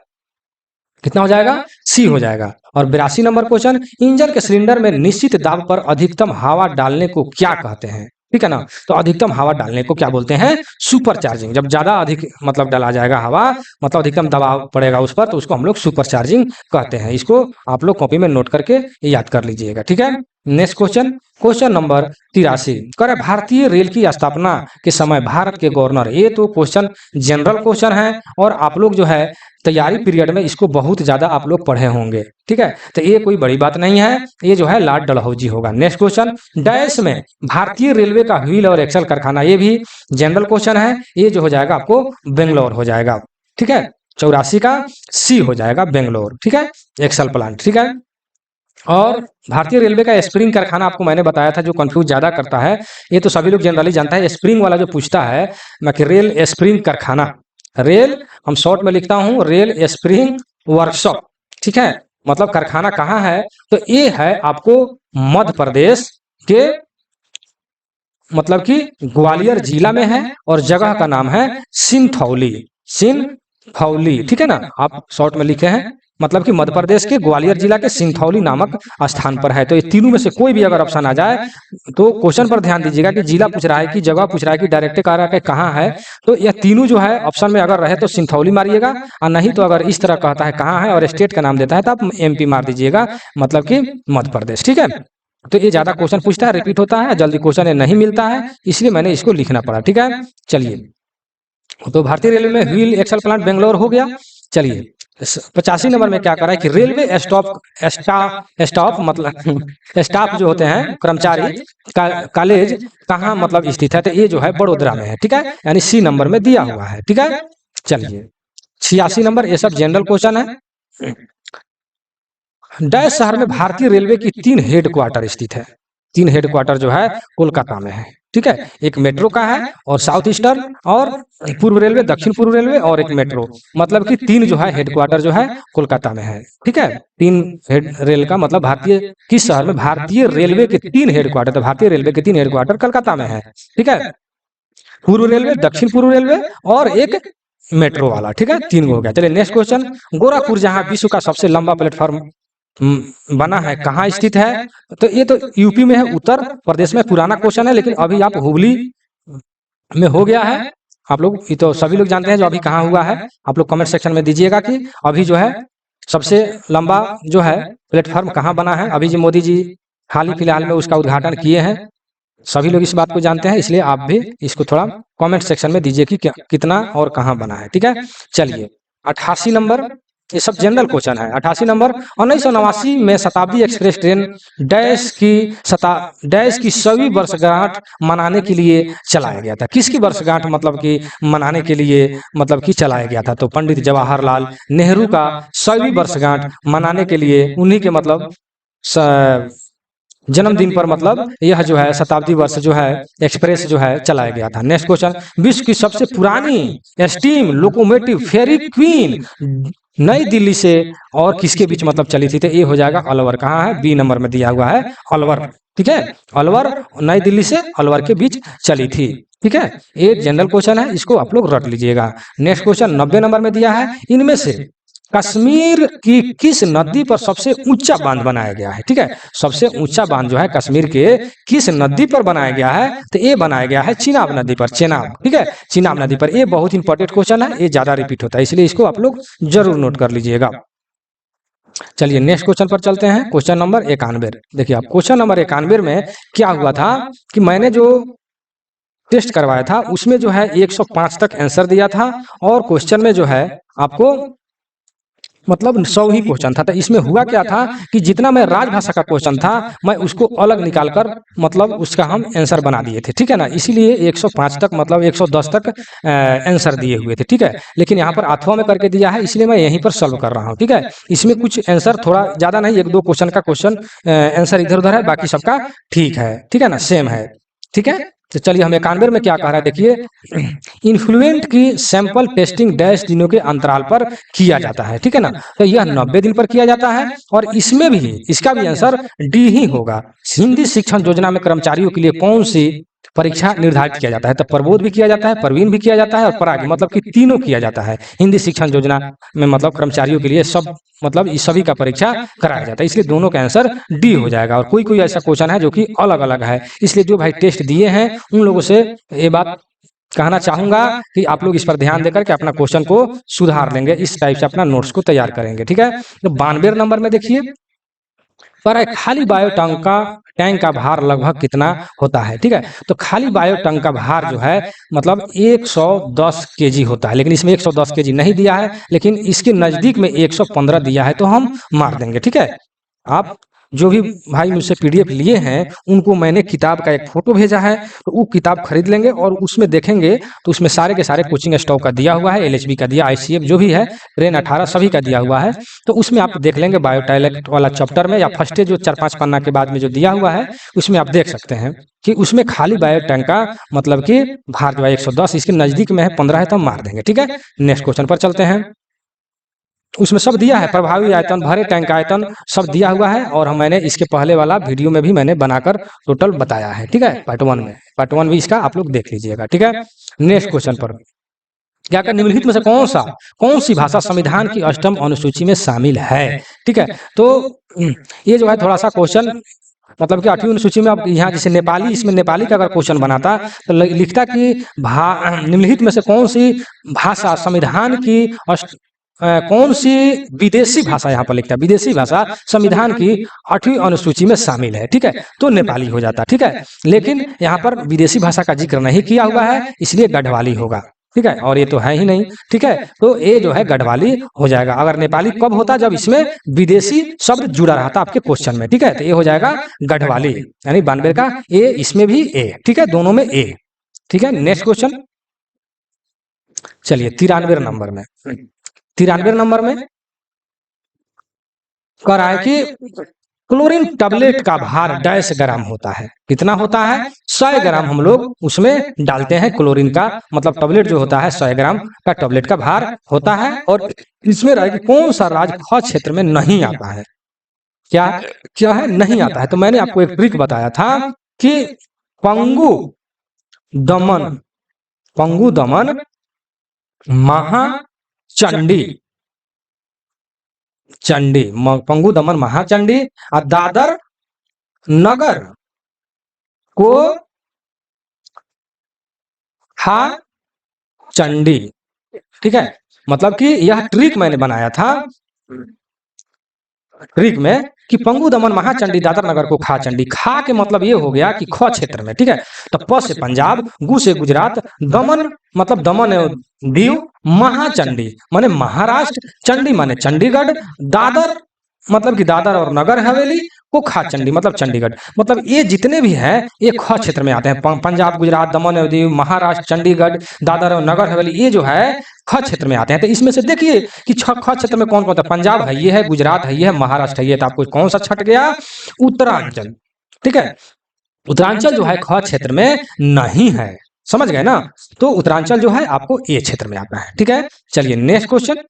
कितना हो जाएगा, C हो जाएगा। और 82 नंबर क्वेश्चन, इंजन के सिलेंडर में निश्चित दाब पर अधिकतम हवा डालने को क्या कहते हैं, ठीक है ना। तो अधिकतम हवा डालने को क्या बोलते हैं, सुपर चार्जिंग। जब ज्यादा अधिक मतलब डाला जाएगा हवा, मतलब अधिकतम दबाव पड़ेगा उस पर, तो उसको हम लोग सुपर चार्जिंग कहते हैं। इसको आप लोग कॉपी में नोट करके याद कर लीजिएगा, ठीक है। नेक्स्ट क्वेश्चन, क्वेश्चन नंबर 83 करे भारतीय रेल की स्थापना के समय भारत के गवर्नर। ये तो क्वेश्चन जनरल क्वेश्चन है और आप लोग जो है तैयारी पीरियड में इसको बहुत ज्यादा आप लोग पढ़े होंगे, ठीक है। तो ये कोई बड़ी बात नहीं है, ये जो है लॉर्ड डलहौजी होगा। नेक्स्ट क्वेश्चन, डैश में भारतीय रेलवे का व्हील और एक्सल कारखाना, ये भी जनरल क्वेश्चन है, ये जो हो जाएगा आपको बेंगलोर हो जाएगा, ठीक है। 84 का सी हो जाएगा बेंगलोर, ठीक है, एक्सल प्लांट, ठीक है। और भारतीय रेलवे का स्प्रिंग कारखाना आपको मैंने बताया था, जो कंफ्यूज ज्यादा करता है, ये तो सभी लोग जनरली जानता है। स्प्रिंग वाला जो पूछता है मैं कि रेल स्प्रिंग कारखाना, रेल हम शॉर्ट में लिखता हूं रेल स्प्रिंग वर्कशॉप, ठीक है, मतलब कारखाना कहाँ है, तो ये है आपको मध्य प्रदेश के मतलब कि ग्वालियर जिला में है और जगह का नाम है सिंथौली, सिंथौली, ठीक है ना। आप शॉर्ट में लिखे हैं, मतलब कि मध्य प्रदेश के ग्वालियर जिला के सिंथौली नामक स्थान पर है। तो ये तीनों में से कोई भी अगर ऑप्शन आ जाए तो क्वेश्चन पर ध्यान दीजिएगा कि जिला पूछ रहा है कि जगह पूछ रहा है कि डायरेक्ट कह रहा है कहाँ है, तो यह तीनों जो है ऑप्शन में अगर रहे तो सिंथौली मारिएगा, और नहीं तो अगर इस तरह कहता है कहाँ है और स्टेट का नाम देता है तो आप MP मार दीजिएगा, मतलब कि मध्य प्रदेश, ठीक है। तो ये ज्यादा क्वेश्चन पूछता है, रिपीट होता है, जल्दी क्वेश्चन नहीं मिलता है, इसलिए मैंने इसको लिखना पड़ा, ठीक है। चलिए, तो भारतीय रेलवे में व्हील एक्सल प्लांट बेंगलोर हो गया। चलिए 85 नंबर में क्या करा है कि रेलवे स्टॉप मतलब स्टाफ जो होते हैं कर्मचारी कॉलेज कहाँ मतलब स्थित है, तो ये जो है बड़ोदरा में है, ठीक है, यानी सी नंबर में दिया हुआ है, ठीक है। चलिए 86 नंबर, ये सब जनरल क्वेश्चन है। डैश शहर में भारतीय रेलवे की 3 हेडक्वार्टर स्थित है। 3 हेडक्वार्टर जो है कोलकाता में है, ठीक है। एक मेट्रो का है और साउथ ईस्टर्न और पूर्व रेलवे, दक्षिण पूर्व रेलवे और एक मेट्रो, मतलब कि 3 जो है हेडक्वार्टर जो है कोलकाता में है, ठीक है। 3 हेड रेल का मतलब भारतीय किस शहर में, भारतीय रेलवे के 3 हेडक्वार्टर, तो भारतीय रेलवे के 3 हेडक्वार्टर कलकत्ता में है, ठीक है। पूर्व रेलवे, दक्षिण पूर्व रेलवे और एक मेट्रो वाला, ठीक है, 3 हो गया। चलिए नेक्स्ट क्वेश्चन, गोरखपुर जहां विश्व का सबसे लंबा प्लेटफॉर्म बना है कहाँ स्थित है, तो ये तो यूपी में है, उत्तर प्रदेश में। पुराना क्वेश्चन है लेकिन अभी आप हुबली में हो गया है, आप लोग ये तो सभी लोग जानते हैं जो अभी कहाँ हुआ है। आप लोग कमेंट सेक्शन में दीजिएगा कि अभी जो है सबसे लंबा जो है प्लेटफॉर्म कहाँ बना है। अभी जो मोदी जी हाल ही फिलहाल में उसका उद्घाटन किए हैं, सभी लोग इस बात को जानते हैं, इसलिए आप भी इसको थोड़ा कमेंट सेक्शन में दीजिए कि कितना और कहाँ बना है, ठीक है। चलिए 88 नंबर, ये सब जनरल क्वेश्चन है। 88 नंबर, 1989 में शताब्दी एक्सप्रेस ट्रेन डैश की 100वीं वर्षगांठ मनाने के लिए चलाया गया था। किसकी वर्षगांठ मतलब कि मनाने के लिए मतलब कि चलाया गया था, तो पंडित जवाहरलाल नेहरू का 100वीं वर्षगांठ मनाने के लिए, उन्हीं के मतलब जन्मदिन पर मतलब यह जो है शताब्दी वर्ष जो है एक्सप्रेस जो है चलाया गया था। नेक्स्ट क्वेश्चन, विश्व की सबसे पुरानी स्टीम लोकोमोटिव फेरी क्वीन नई दिल्ली से और किसके बीच मतलब चली थी, तो ये हो जाएगा अलवर। कहाँ है, बी नंबर में दिया हुआ है अलवर, ठीक है। अलवर नई दिल्ली से अलवर के बीच चली थी, ठीक है। ये जनरल क्वेश्चन है, इसको आप लोग रट लीजिएगा। नेक्स्ट क्वेश्चन 90 नंबर में दिया है, इनमें से कश्मीर की किस नदी पर सबसे ऊंचा बांध बनाया गया है, ठीक है। सबसे ऊंचा बांध जो है कश्मीर के किस नदी पर बनाया गया है, तो ये बनाया गया है चिनाब नदी पर, चेनाब, ठीक है, चिनाब नदी पर। ये बहुत इंपॉर्टेंट क्वेश्चन है, ये ज्यादा रिपीट होता है, इसलिए इसको आप लोग जरूर नोट कर लीजिएगा। चलिए नेक्स्ट क्वेश्चन पर चलते हैं, क्वेश्चन नंबर 91। देखिए आप क्वेश्चन नंबर 91 में क्या हुआ था कि मैंने जो टेस्ट करवाया था उसमें जो है 105 तक आंसर दिया था, और क्वेश्चन में जो है आपको मतलब 100 ही क्वेश्चन था। तो इसमें हुआ क्या था कि जितना मैं राजभाषा का क्वेश्चन था मैं उसको अलग निकालकर मतलब उसका हम आंसर बना दिए थे, ठीक है ना। इसीलिए 105 तक मतलब 110 तक आंसर दिए हुए थे, ठीक है। लेकिन यहाँ पर अथवा में करके दिया है, इसलिए मैं यहीं पर सॉल्व कर रहा हूँ, ठीक है। इसमें कुछ आंसर थोड़ा ज्यादा नहीं, 1-2 क्वेश्चन का क्वेश्चन आंसर इधर उधर है, बाकी सबका ठीक है, ठीक है ना, सेम है, ठीक है। तो चलिए हम 91 में क्या कह रहा है, देखिए इन्फ्लुएंट की सैंपल टेस्टिंग डैश दिनों के अंतराल पर किया जाता है, ठीक है ना। तो यह 90 दिन पर किया जाता है, और इसमें भी इसका भी आंसर डी ही होगा। हिंदी शिक्षण योजना में कर्मचारियों के लिए कौन सी परीक्षा निर्धारित किया जाता है। तो प्रबोध भी किया जाता है, प्रवीण भी किया जाता है और पराग, मतलब कि तीनों किया जाता है। हिंदी शिक्षण योजना में मतलब कर्मचारियों के लिए सब मतलब इस सभी का परीक्षा कराया जाता है, इसलिए दोनों का आंसर डी हो जाएगा। और कोई कोई ऐसा क्वेश्चन है जो कि अलग अलग है, इसलिए जो भाई टेस्ट दिए हैं उन लोगों से ये बात कहना चाहूंगा कि आप लोग इस पर ध्यान देकर के अपना क्वेश्चन को सुधार लेंगे, इस टाइप से अपना नोट्स को तैयार करेंगे। ठीक है, तो 92 नंबर में देखिए, पर एक खाली बायो टैंक का भार लगभग कितना होता है। ठीक है, तो खाली बायो टैंक का भार जो है मतलब 110 केजी होता है, लेकिन इसमें 110 केजी नहीं दिया है, लेकिन इसके नजदीक में 115 दिया है, तो हम मार देंगे। ठीक है, आप जो भी भाई मुझसे पीडीएफ लिए हैं उनको मैंने किताब का एक फोटो भेजा है, तो वो किताब खरीद लेंगे और उसमें देखेंगे तो उसमें सारे के सारे कोचिंग स्टॉक का दिया हुआ है, एलएचबी का दिया, आईसीएफ जो भी है, ट्रेन 18 सभी का दिया हुआ है। तो उसमें आप देख लेंगे बायोटाइलेक्ट वाला चैप्टर में, या फर्स्ट जो 4-5 पन्ना के बाद में जो दिया हुआ है उसमें आप देख सकते हैं कि उसमें खाली बायो टैंक का मतलब कि भार जो है 110, इसके नजदीक में है 15 है, तो हम मार देंगे। ठीक है, नेक्स्ट क्वेश्चन पर चलते हैं। उसमें सब दिया है, प्रभावी आयतन, भरे टैंक का आयतन सब दिया हुआ है, और मैंने इसके पहले वाला वीडियो में भी मैंने बनाकर टोटल बताया है। ठीक है, पार्ट 1 में, पार्ट 1 भी इसका आप लोग देख लीजिएगा। ठीक है, नेक्स्ट क्वेश्चन पर क्या कर, निम्नलिखित में से कौन सी भाषा संविधान की अष्टम अनुसूची में शामिल है। ठीक है, तो ये जो है थोड़ा सा क्वेश्चन मतलब कि 8वीं अनुसूची में, अब यहाँ जैसे नेपाली, इसमें नेपाली का अगर क्वेश्चन बनाता तो लिखता कि निम्नलिखित में से कौन सी भाषा संविधान की कौन सी विदेशी भाषा, यहाँ पर लिखता है विदेशी भाषा संविधान की 8वीं अनुसूची में शामिल है। ठीक है, तो नेपाली हो जाता। ठीक है, लेकिन यहाँ पर विदेशी भाषा का जिक्र नहीं किया हुआ है, इसलिए गढ़वाली होगा। ठीक है, और ये तो है ही नहीं। ठीक है, तो ये जो है गढ़वाली हो जाएगा। अगर नेपाली कब होता, जब इसमें विदेशी शब्द जुड़ा रहता आपके क्वेश्चन में। ठीक है, तो ये हो जाएगा गढ़वाली, यानी 92 का ए, इसमें भी ए। ठीक है, दोनों में ए। ठीक है, नेक्स्ट क्वेश्चन चलिए 93 नंबर में, 93 नंबर में कह रहा है कि क्लोरीन टैबलेट का भार डैश ग्राम होता है। कितना होता है? 100 ग्राम हम लोग उसमें डालते हैं क्लोरीन का, मतलब टैबलेट जो होता है 100 ग्राम का टैबलेट का भार होता है। और इसमें रहा कि कौन सा राज्य ख क्षेत्र में नहीं आता है। क्या क्या है? नहीं आता है। तो मैंने आपको एक ट्रिक बताया था कि पंगु दमन, पंगु दमन महाचंडी, चंडी, पंगु दमन महाचंडी और दादर नगर को हा चंडी। ठीक है, मतलब कि यह ट्रिक मैंने बनाया था ट्रिक में कि पंगु दमन महाचंडी दादर नगर को खा चंडी। खा के मतलब ये हो गया कि ख क्षेत्र में। ठीक है, तो प से पंजाब, गु से गुजरात, दमन मतलब दमन एवं दीव, महाचंडी माने महाराष्ट्र, चंडी माने चंडीगढ़, दादर मतलब कि दादर और नगर हवेली को खा चंडी मतलब चंडीगढ़। मतलब ये जितने भी हैं ये ख क्षेत्र में आते हैं। पंजाब, गुजरात, दमन और दीव, महाराष्ट्र, चंडीगढ़, दादर और नगर हवेली, ये जो है ख क्षेत्र में आते हैं। तो इसमें से देखिए कि ख क्षेत्र में कौन कौन था। पंजाब है, ये है, गुजरात है, ये है, महाराष्ट्र है, ये। तो आपको कौन सा छट गया? उत्तरांचल। ठीक है, उत्तरांचल जो है ख क्षेत्र में नहीं है, समझ गए ना। तो उत्तरांचल जो है आपको ए क्षेत्र में आता है। ठीक है, चलिए next question,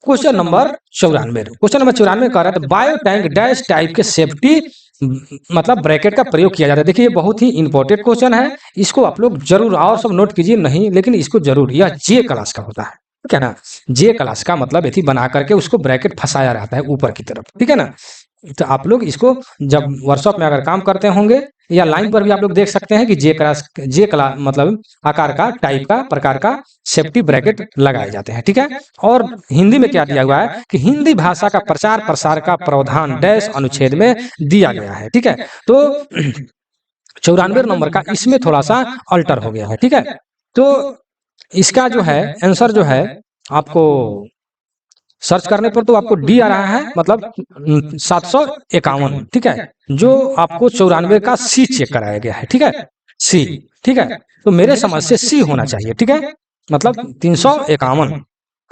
question number 94। Question number 94 कह रहा है बायो टैंक डैश टाइप के सेफ्टी मतलब ब्रैकेट का प्रयोग किया जाता है। देखिए ये बहुत ही इंपॉर्टेंट क्वेश्चन है, इसको आप लोग जरूर और सब नोट कीजिए, नहीं लेकिन इसको जरूर, यह जे क्लास का होता है। ठीक है ना, जे क्लास का मतलब यदि बना करके उसको ब्रैकेट फंसाया रहता है ऊपर की तरफ। ठीक है ना, तो आप लोग इसको जब वर्कशॉप में अगर काम करते होंगे या लाइन पर भी आप लोग देख सकते हैं कि जे क्लास मतलब आकार का, टाइप का, प्रकार का सेफ्टी ब्रैकेट लगाए जाते हैं। ठीक है, और हिंदी में क्या दिया हुआ है कि हिंदी भाषा का प्रचार प्रसार का प्रावधान डैश अनुच्छेद में दिया गया है। ठीक है, तो 94 नंबर का इसमें थोड़ा सा अल्टर हो गया है। ठीक है, तो इसका जो है आंसर जो है आपको सर्च करने पर तो आपको डी आ रहा है, मतलब 751। ठीक है, जो आपको 94 का सी चेक कराया गया है। ठीक है, सी। ठीक है, तो मेरे समझ से सी होना चाहिए। ठीक है, मतलब 351।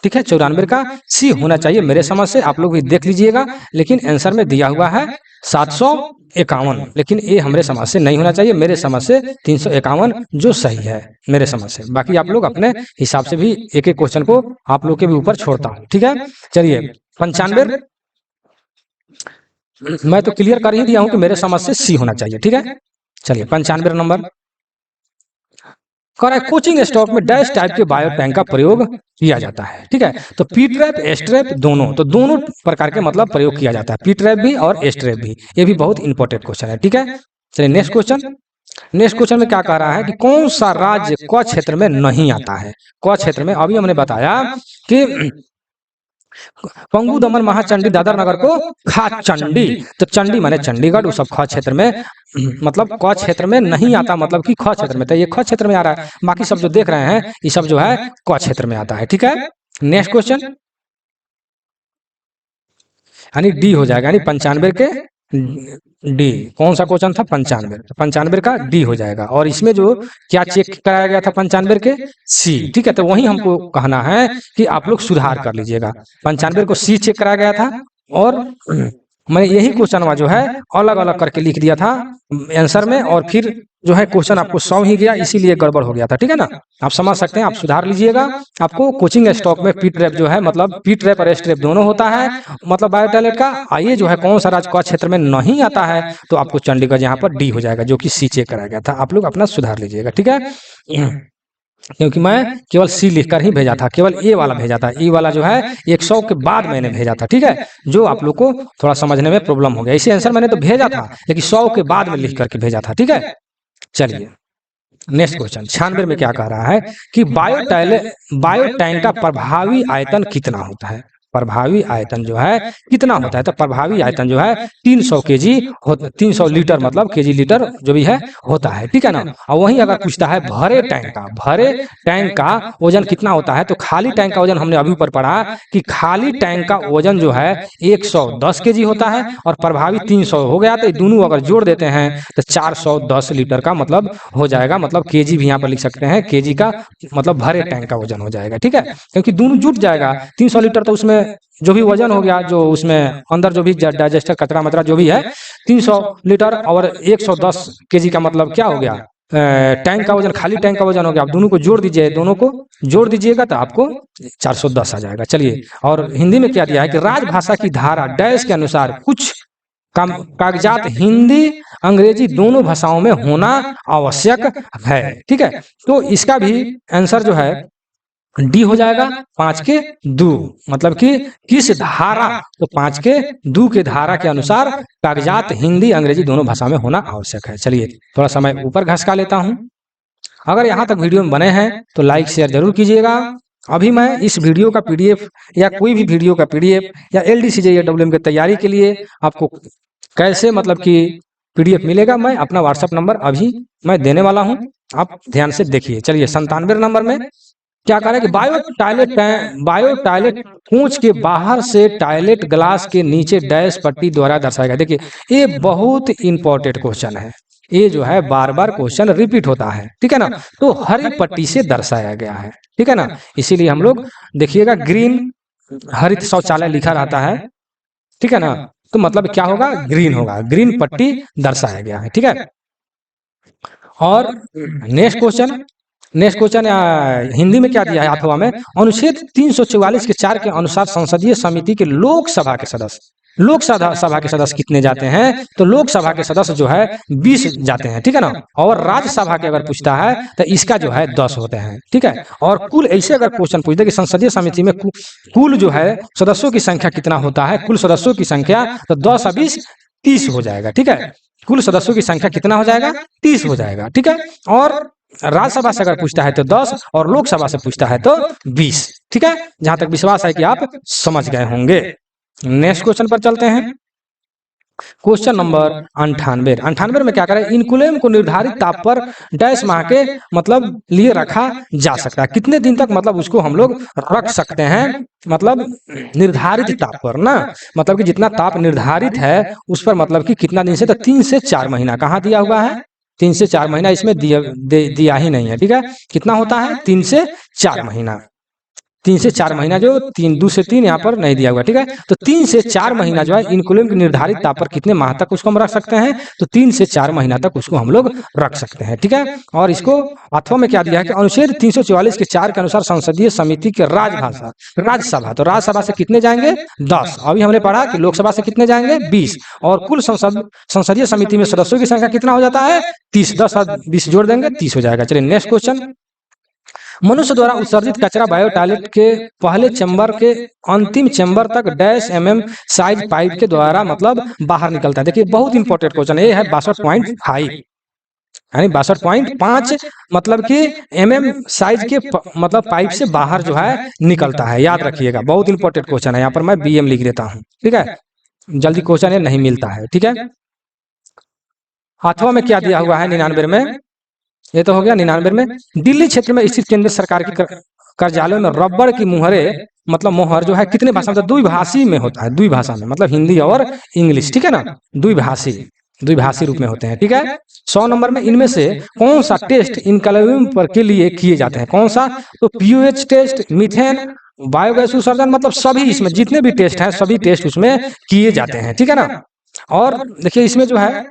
ठीक है, 94 का सी होना चाहिए मेरे समझ से, आप लोग भी देख लीजिएगा। लेकिन आंसर में दिया हुआ है 751, लेकिन ये हमारे समझ से नहीं होना चाहिए, मेरे समझ से 351 जो सही है मेरे समझ से। बाकी आप लोग अपने हिसाब से भी एक एक क्वेश्चन को आप लोग के भी ऊपर छोड़ता हूँ। ठीक है, चलिए 95 मैं तो क्लियर कर ही दिया हूँ कि मेरे समझ से सी होना चाहिए। ठीक है, चलिए 95 नंबर, कह रहा है कोचिंग स्टॉक में डैश टाइप के बायो टैंक का प्रयोग किया जाता है। ठीक है, तो पी ट्रैप एस ट्रैप दोनों, तो दोनों प्रकार के मतलब प्रयोग किया जाता है, पी ट्रैप भी और एस ट्रैप भी। ये भी बहुत इंपॉर्टेंट क्वेश्चन है। ठीक है, चलिए नेक्स्ट क्वेश्चन। नेक्स्ट क्वेश्चन में क्या कह रहा है कि कौन सा राज्य क क्षेत्र में नहीं आता है। क क्षेत्र में अभी हमने बताया कि पंगु दमन महाचंडी दादर नगर को खा चंडी, तो चंडी माने चंडीगढ़, वो सब ख क्षेत्र में मतलब क क्षेत्र में नहीं आता, मतलब कि ख क्षेत्र में, तो ये ख क्षेत्र में आ रहा है। बाकी सब जो देख रहे हैं ये सब जो है क क्षेत्र में आता है। ठीक है, नेक्स्ट क्वेश्चन यानी डी हो जाएगा, यानी 95 के डी। कौन सा क्वेश्चन था? 95, 95 का डी हो जाएगा। और इसमें जो क्या चेक कराया गया था 95 के? सी। ठीक है, तो वही हमको कहना है कि आप लोग सुधार कर लीजिएगा। 95 को सी चेक कराया गया था और मैंने यही क्वेश्चन जो है अलग अलग करके लिख दिया था आंसर में, और फिर जो है क्वेश्चन आपको 100 ही गया, इसीलिए गड़बड़ हो गया था। ठीक है ना, आप समझ सकते हैं, आप सुधार लीजिएगा। आपको कोचिंग स्टॉक में पी ट्रैप जो है मतलब पी ट्रैप और एस ट्रैप दोनों होता है, मतलब बायो टॉयलेट का। आइए जो है कौन सा राज्य क क्षेत्र में नहीं आता है, तो आपको चंडीगढ़ यहाँ पर डी हो जाएगा, जो कि सी चेक कराया गया था। आप लोग अपना सुधार लीजिएगा। ठीक है, क्योंकि मैं केवल सी लिखकर ही भेजा था, केवल ए वाला भेजा था, ई वाला जो है 100 के बाद मैंने भेजा था। ठीक है, जो आप लोग को थोड़ा समझने में प्रॉब्लम हो गया। इसी आंसर मैंने तो भेजा था, लेकिन 100 के बाद में लिख करके भेजा था। ठीक है, चलिए नेक्स्ट क्वेश्चन 96 में क्या कह रहा है कि बायो टैंक का प्रभावी आयतन कितना होता है। प्रभावी आयतन जो है कितना होता है, तो प्रभावी आयतन जो है 300 केजी, 300 लीटर मतलब केजी लीटर जो भी है होता है। ठीक है ना, और वहीं अगर पूछता है भरे टैंक का वजन कितना होता है, तो खाली टैंक का वजन हमने अभी ऊपर पढ़ा कि खाली टैंक का वजन जो है 110 केजी होता है और प्रभावी 300 हो गया, तो दोनों अगर जोड़ देते हैं तो 410 लीटर का मतलब हो जाएगा। मतलब केजी भी यहाँ पर लिख सकते हैं, केजी का मतलब भरे टैंक का वजन हो जाएगा। ठीक है, क्योंकि दोनों जुट जाएगा। 300 लीटर तो उसमें जो भी वजन हो गया, जो उसमें अंदर जो भी डाइजेस्टर कचरा मचरा जो भी है 300 लीटर, और 110 केजी का मतलब क्या हो गया, टैंक का वजन, खाली टैंक का वजन हो गया। आप दोनों को जोड़ दीजिए, दोनों को जोड़ दीजिएगा तो आपको 410 आ जाएगा। चलिए, और हिंदी में क्या दिया है कि राजभाषा की धारा डैश के अनुसार कुछ कागजात हिंदी अंग्रेजी दोनों भाषाओं में होना आवश्यक है। ठीक है, तो इसका भी आंसर जो है डी हो जाएगा 5 के 2, मतलब कि किस धारा, तो 5 के 2 के धारा के अनुसार कागजात हिंदी अंग्रेजी दोनों भाषा में होना आवश्यक है। चलिए थोड़ा समय ऊपर घसका लेता हूं। अगर यहाँ तक वीडियो में बने हैं तो लाइक शेयर जरूर कीजिएगा। अभी मैं इस वीडियो का पीडीएफ या कोई भी वीडियो का पीडीएफ या LDCJ या WM की तैयारी के लिए आपको कैसे मतलब कि पीडीएफ मिलेगा, मैं अपना व्हाट्सएप नंबर अभी मैं देने वाला हूं, आप ध्यान से देखिए। चलिए 97 नंबर में क्या कह रहा है कि बायो टॉयलेट पूंछ के बाहर से टॉयलेट ग्लास के नीचे डैश पट्टी द्वारा दर्शाया गया। देखिए ये बहुत इंपॉर्टेंट क्वेश्चन है, ये जो है बार बार क्वेश्चन रिपीट होता है। ठीक है ना, तो हरी पट्टी से दर्शाया गया है। ठीक है ना, इसीलिए हम लोग देखिएगा ग्रीन हरित शौचालय लिखा रहता है। ठीक है ना, तो मतलब क्या होगा, ग्रीन होगा, ग्रीन पट्टी दर्शाया गया है। ठीक है, और नेक्स्ट क्वेश्चन हिंदी में क्या दिया है अथवा में, अनुच्छेद 344 के 4 के अनुसार संसदीय समिति के लोकसभा के सदस्य कितने जाते हैं, तो लोकसभा के सदस्य जो है 20 जाते हैं। ठीक है ना, और राज्यसभा के अगर पूछता है तो इसका जो है 10 होते हैं। ठीक है, और कुल ऐसे अगर क्वेश्चन पूछ दे कि संसदीय समिति में कुल जो है सदस्यों की संख्या कितना होता है, कुल सदस्यों की संख्या, तो 10 और 20 30 हो जाएगा। ठीक है, कुल सदस्यों की संख्या कितना हो जाएगा, 30 हो जाएगा। ठीक है, और राज्यसभा से अगर पूछता है तो 10 और लोकसभा से पूछता है तो 20। ठीक है, जहां तक विश्वास है कि आप समझ गए होंगे। नेक्स्ट क्वेश्चन पर चलते हैं। क्वेश्चन नंबर 98 में क्या करें, इनकुलेम को निर्धारित ताप पर डैश माह के मतलब लिए रखा जा सकता है। कितने दिन तक मतलब उसको हम लोग रख सकते हैं, मतलब निर्धारित ताप पर ना, मतलब कि जितना ताप निर्धारित है उस पर मतलब कि कितना दिन से, तो 3 से 4 महीना। कहाँ दिया हुआ है, 3 से 4 महीना, इसमें दिया ही नहीं है। ठीक है, कितना होता है, 3 से 4 महीना। 3 से 4 महीना, जो 2 से 3 यहाँ पर नहीं दिया हुआ, ठीक है। तो 3 से 4 महीना जो है इनकुलम की निर्धारित ताप पर कितने माह तक उसको हम रख सकते हैं, तो 3 से 4 महीना तक उसको हम लोग रख सकते हैं, ठीक है। और इसको अथवा में क्या दिया है कि अनुच्छेद 344 के 4 के अनुसार संसदीय समिति के राजभाषा राज्यसभा, तो राज्यसभा से कितने जाएंगे 10, अभी हमने पढ़ा कि लोकसभा से कितने जाएंगे 20, और कुल संसदीय समिति में सदस्यों की संख्या कितना हो जाता है 30, 10 और 20 जोड़ देंगे 30 हो जाएगा। चलिए नेक्स्ट क्वेश्चन, मनुष्य द्वारा उत्सर्जित कचरा बायो टॉयलेट के पहले चैम्बर के अंतिम चैम्बर तक डैश साइज पाइप के द्वारा मतलब बाहर निकलता है। देखिए बहुत इंपॉर्टेंट क्वेश्चन है 62.5, यानी 62.5 मतलब कि साइज के मतलब पाइप से बाहर जो है निकलता है, याद रखिएगा, बहुत इंपॉर्टेंट क्वेश्चन है। यहाँ पर मैं BM लिख देता हूँ, ठीक है, जल्दी क्वेश्चन ये नहीं मिलता है, ठीक है। अथवा में क्या दिया हुआ है 99 में, ये तो हो गया 99 में। दिल्ली क्षेत्र में स्थित केंद्र सरकार के कार्यालयों में रबड़ की मुहरे मतलब मोहर जो है कितने भाषा में, द्विभाषी में होता है, द्विभाषा में मतलब हिंदी और इंग्लिश, ठीक है ना, द्विभाषी रूप में होते हैं, ठीक है। 100 नंबर में इनमें से कौन सा टेस्ट इनकलम पर के लिए किए जाते हैं, कौन सा, तो पीओएच टेस्ट, मीथेन, बायोगैस उत्सर्जन, मतलब सभी इसमें जितने भी टेस्ट हैं सभी टेस्ट उसमें किए जाते हैं, ठीक है ना। और देखिए इसमें जो है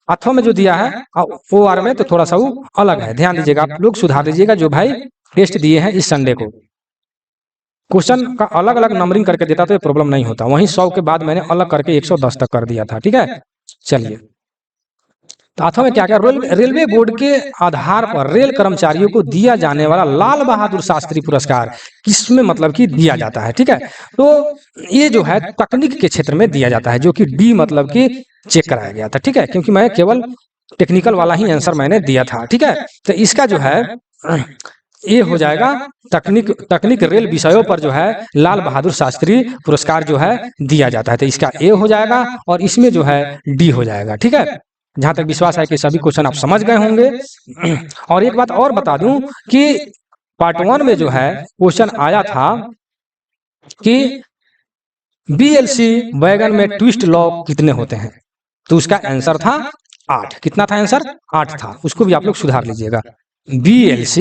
अथवा में जो दिया है OR में तो थोड़ा सा वो अलग है, ध्यान दीजिएगा, आप लोग सुधार दीजिएगा जो भाई टेस्ट दिए हैं इस संडे को। क्वेश्चन का अलग अलग नंबरिंग करके देता तो ये प्रॉब्लम नहीं होता, वहीं 100 के बाद मैंने अलग करके 110 तक कर दिया था, ठीक है। चलिए तो अथवा में क्या क्या, रेलवे बोर्ड के आधार पर रेल कर्मचारियों को दिया जाने वाला लाल बहादुर शास्त्री पुरस्कार किसमें मतलब कि दिया जाता है, ठीक है। तो ये जो है तकनीक के क्षेत्र में दिया जाता है, जो कि D मतलब कि चेक कराया गया था, ठीक है, क्योंकि मैं केवल टेक्निकल वाला ही आंसर मैंने दिया था, ठीक है। तो इसका जो है ये हो जाएगा तकनीक रेल विषयों पर जो है लाल बहादुर शास्त्री पुरस्कार जो है दिया जाता है, तो इसका A हो जाएगा और इसमें जो है D हो जाएगा, ठीक है। जहां तक विश्वास है कि सभी क्वेश्चन आप समझ गए होंगे। और एक बात और बता दूं कि पार्ट 1 में जो है क्वेश्चन आया था कि BLC वैगन में ट्विस्ट लॉक कितने होते हैं, तो उसका आंसर था 8, कितना था आंसर 8 था, उसको भी आप लोग सुधार लीजिएगा। BLC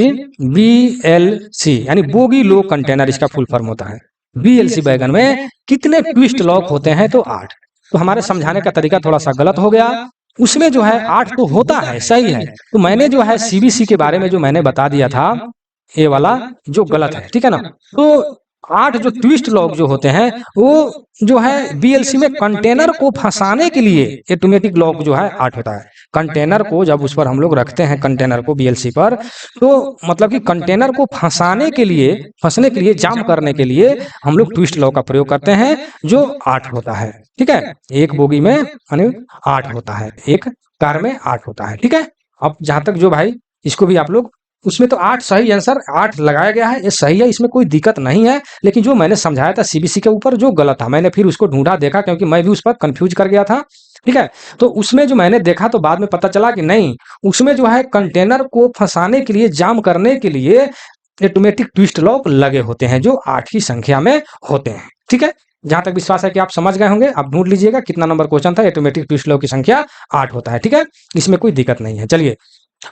यानी बोगी लो कंटेनर इसका फुल फॉर्म होता है। BLC वैगन में कितने ट्विस्ट लॉक होते हैं, तो 8। तो हमारे समझाने का तरीका थोड़ा सा गलत हो गया, उसमें जो है 8 तो होता है, सही है, तो मैंने जो है CBC के बारे में जो मैंने बता दिया था ये वाला जो गलत है, ठीक है ना। तो 8 जो ट्विस्ट लॉक जो होते हैं वो जो है BLC में कंटेनर को फंसाने के लिए ऑटोमेटिक लॉक जो है 8 होता है। कंटेनर को जब उस पर हम लोग रखते हैं कंटेनर को BLC पर, तो मतलब कि कंटेनर को फंसने के लिए जाम करने के लिए हम लोग ट्विस्ट लॉक का प्रयोग करते हैं जो 8 होता है, ठीक है। एक बोगी में यानी 8 होता है, एक कार में 8 होता है, ठीक है। अब जहां तक जो भाई इसको भी आप लोग, उसमें तो 8 सही आंसर 8 लगाया गया है, ये सही है, इसमें कोई दिक्कत नहीं है। लेकिन जो मैंने समझाया था CBC के ऊपर जो गलत था, मैंने फिर उसको ढूंढा देखा क्योंकि मैं भी उस पर कंफ्यूज कर गया था, ठीक है। तो उसमें जो मैंने देखा तो बाद में पता चला कि नहीं, उसमें जो है कंटेनर को फंसाने के लिए जाम करने के लिए ऑटोमेटिक ट्विस्ट लॉक लगे होते हैं जो 8 की संख्या में होते हैं, ठीक है। जहां तक विश्वास है कि आप समझ गए होंगे, आप ढूंढ लीजिएगा कितना नंबर क्वेश्चन था, ऑटोमेटिक ट्विस्ट लॉक की संख्या 8 होता है, ठीक है, इसमें कोई दिक्कत नहीं है। चलिए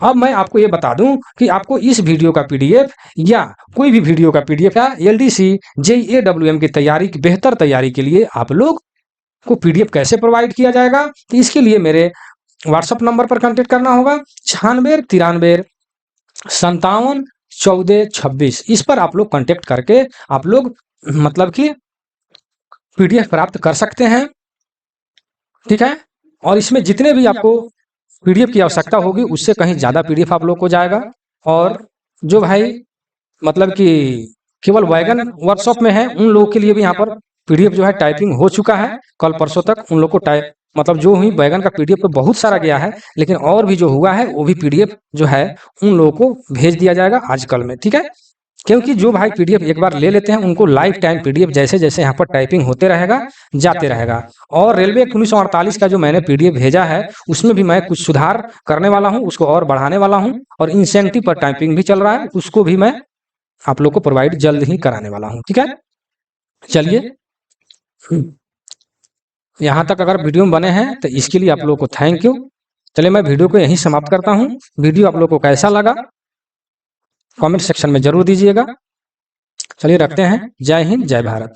अब मैं आपको ये बता दूं कि आपको इस वीडियो का PDF या कोई भी वीडियो का PDF या LDC JEE AWM की तैयारी की बेहतर तैयारी के लिए आप लोग को PDF कैसे प्रोवाइड किया जाएगा, तो इसके लिए मेरे WhatsApp नंबर पर कांटेक्ट करना होगा 96 93 57 14 26, इस पर आप लोग कांटेक्ट करके आप लोग मतलब कि PDF प्राप्त कर सकते हैं, ठीक है। और इसमें जितने भी आपको PDF की आवश्यकता होगी उससे कहीं ज्यादा PDF आप लोग को जाएगा। और जो भाई मतलब कि केवल वैगन वर्कशॉप में है उन लोगों के लिए भी यहाँ पर PDF जो है टाइपिंग हो चुका है, कल परसों तक उन लोग को टाइप मतलब जो हुई वैगन का PDF तो बहुत सारा गया है, लेकिन और भी जो हुआ है वो भी PDF जो है उन लोगों को भेज दिया जाएगा आजकल में, ठीक है। क्योंकि जो भाई PDF एक बार ले लेते हैं उनको लाइफ टाइम PDF जैसे जैसे यहाँ पर टाइपिंग होते रहेगा जाते रहेगा। और रेलवे 1948 का जो मैंने PDF भेजा है उसमें भी मैं कुछ सुधार करने वाला हूँ, उसको और बढ़ाने वाला हूँ, और इंसेंटिव पर टाइपिंग भी चल रहा है, उसको भी मैं आप लोग को प्रोवाइड जल्द ही कराने वाला हूँ, ठीक है। चलिए यहाँ तक अगर वीडियो में बने हैं तो इसके लिए आप लोग को थैंक यू। चलिए मैं वीडियो को यहीं समाप्त करता हूँ। वीडियो आप लोग को कैसा लगा कमेंट सेक्शन में जरूर दीजिएगा। चलिए रखते हैं। जय हिंद, जय भारत।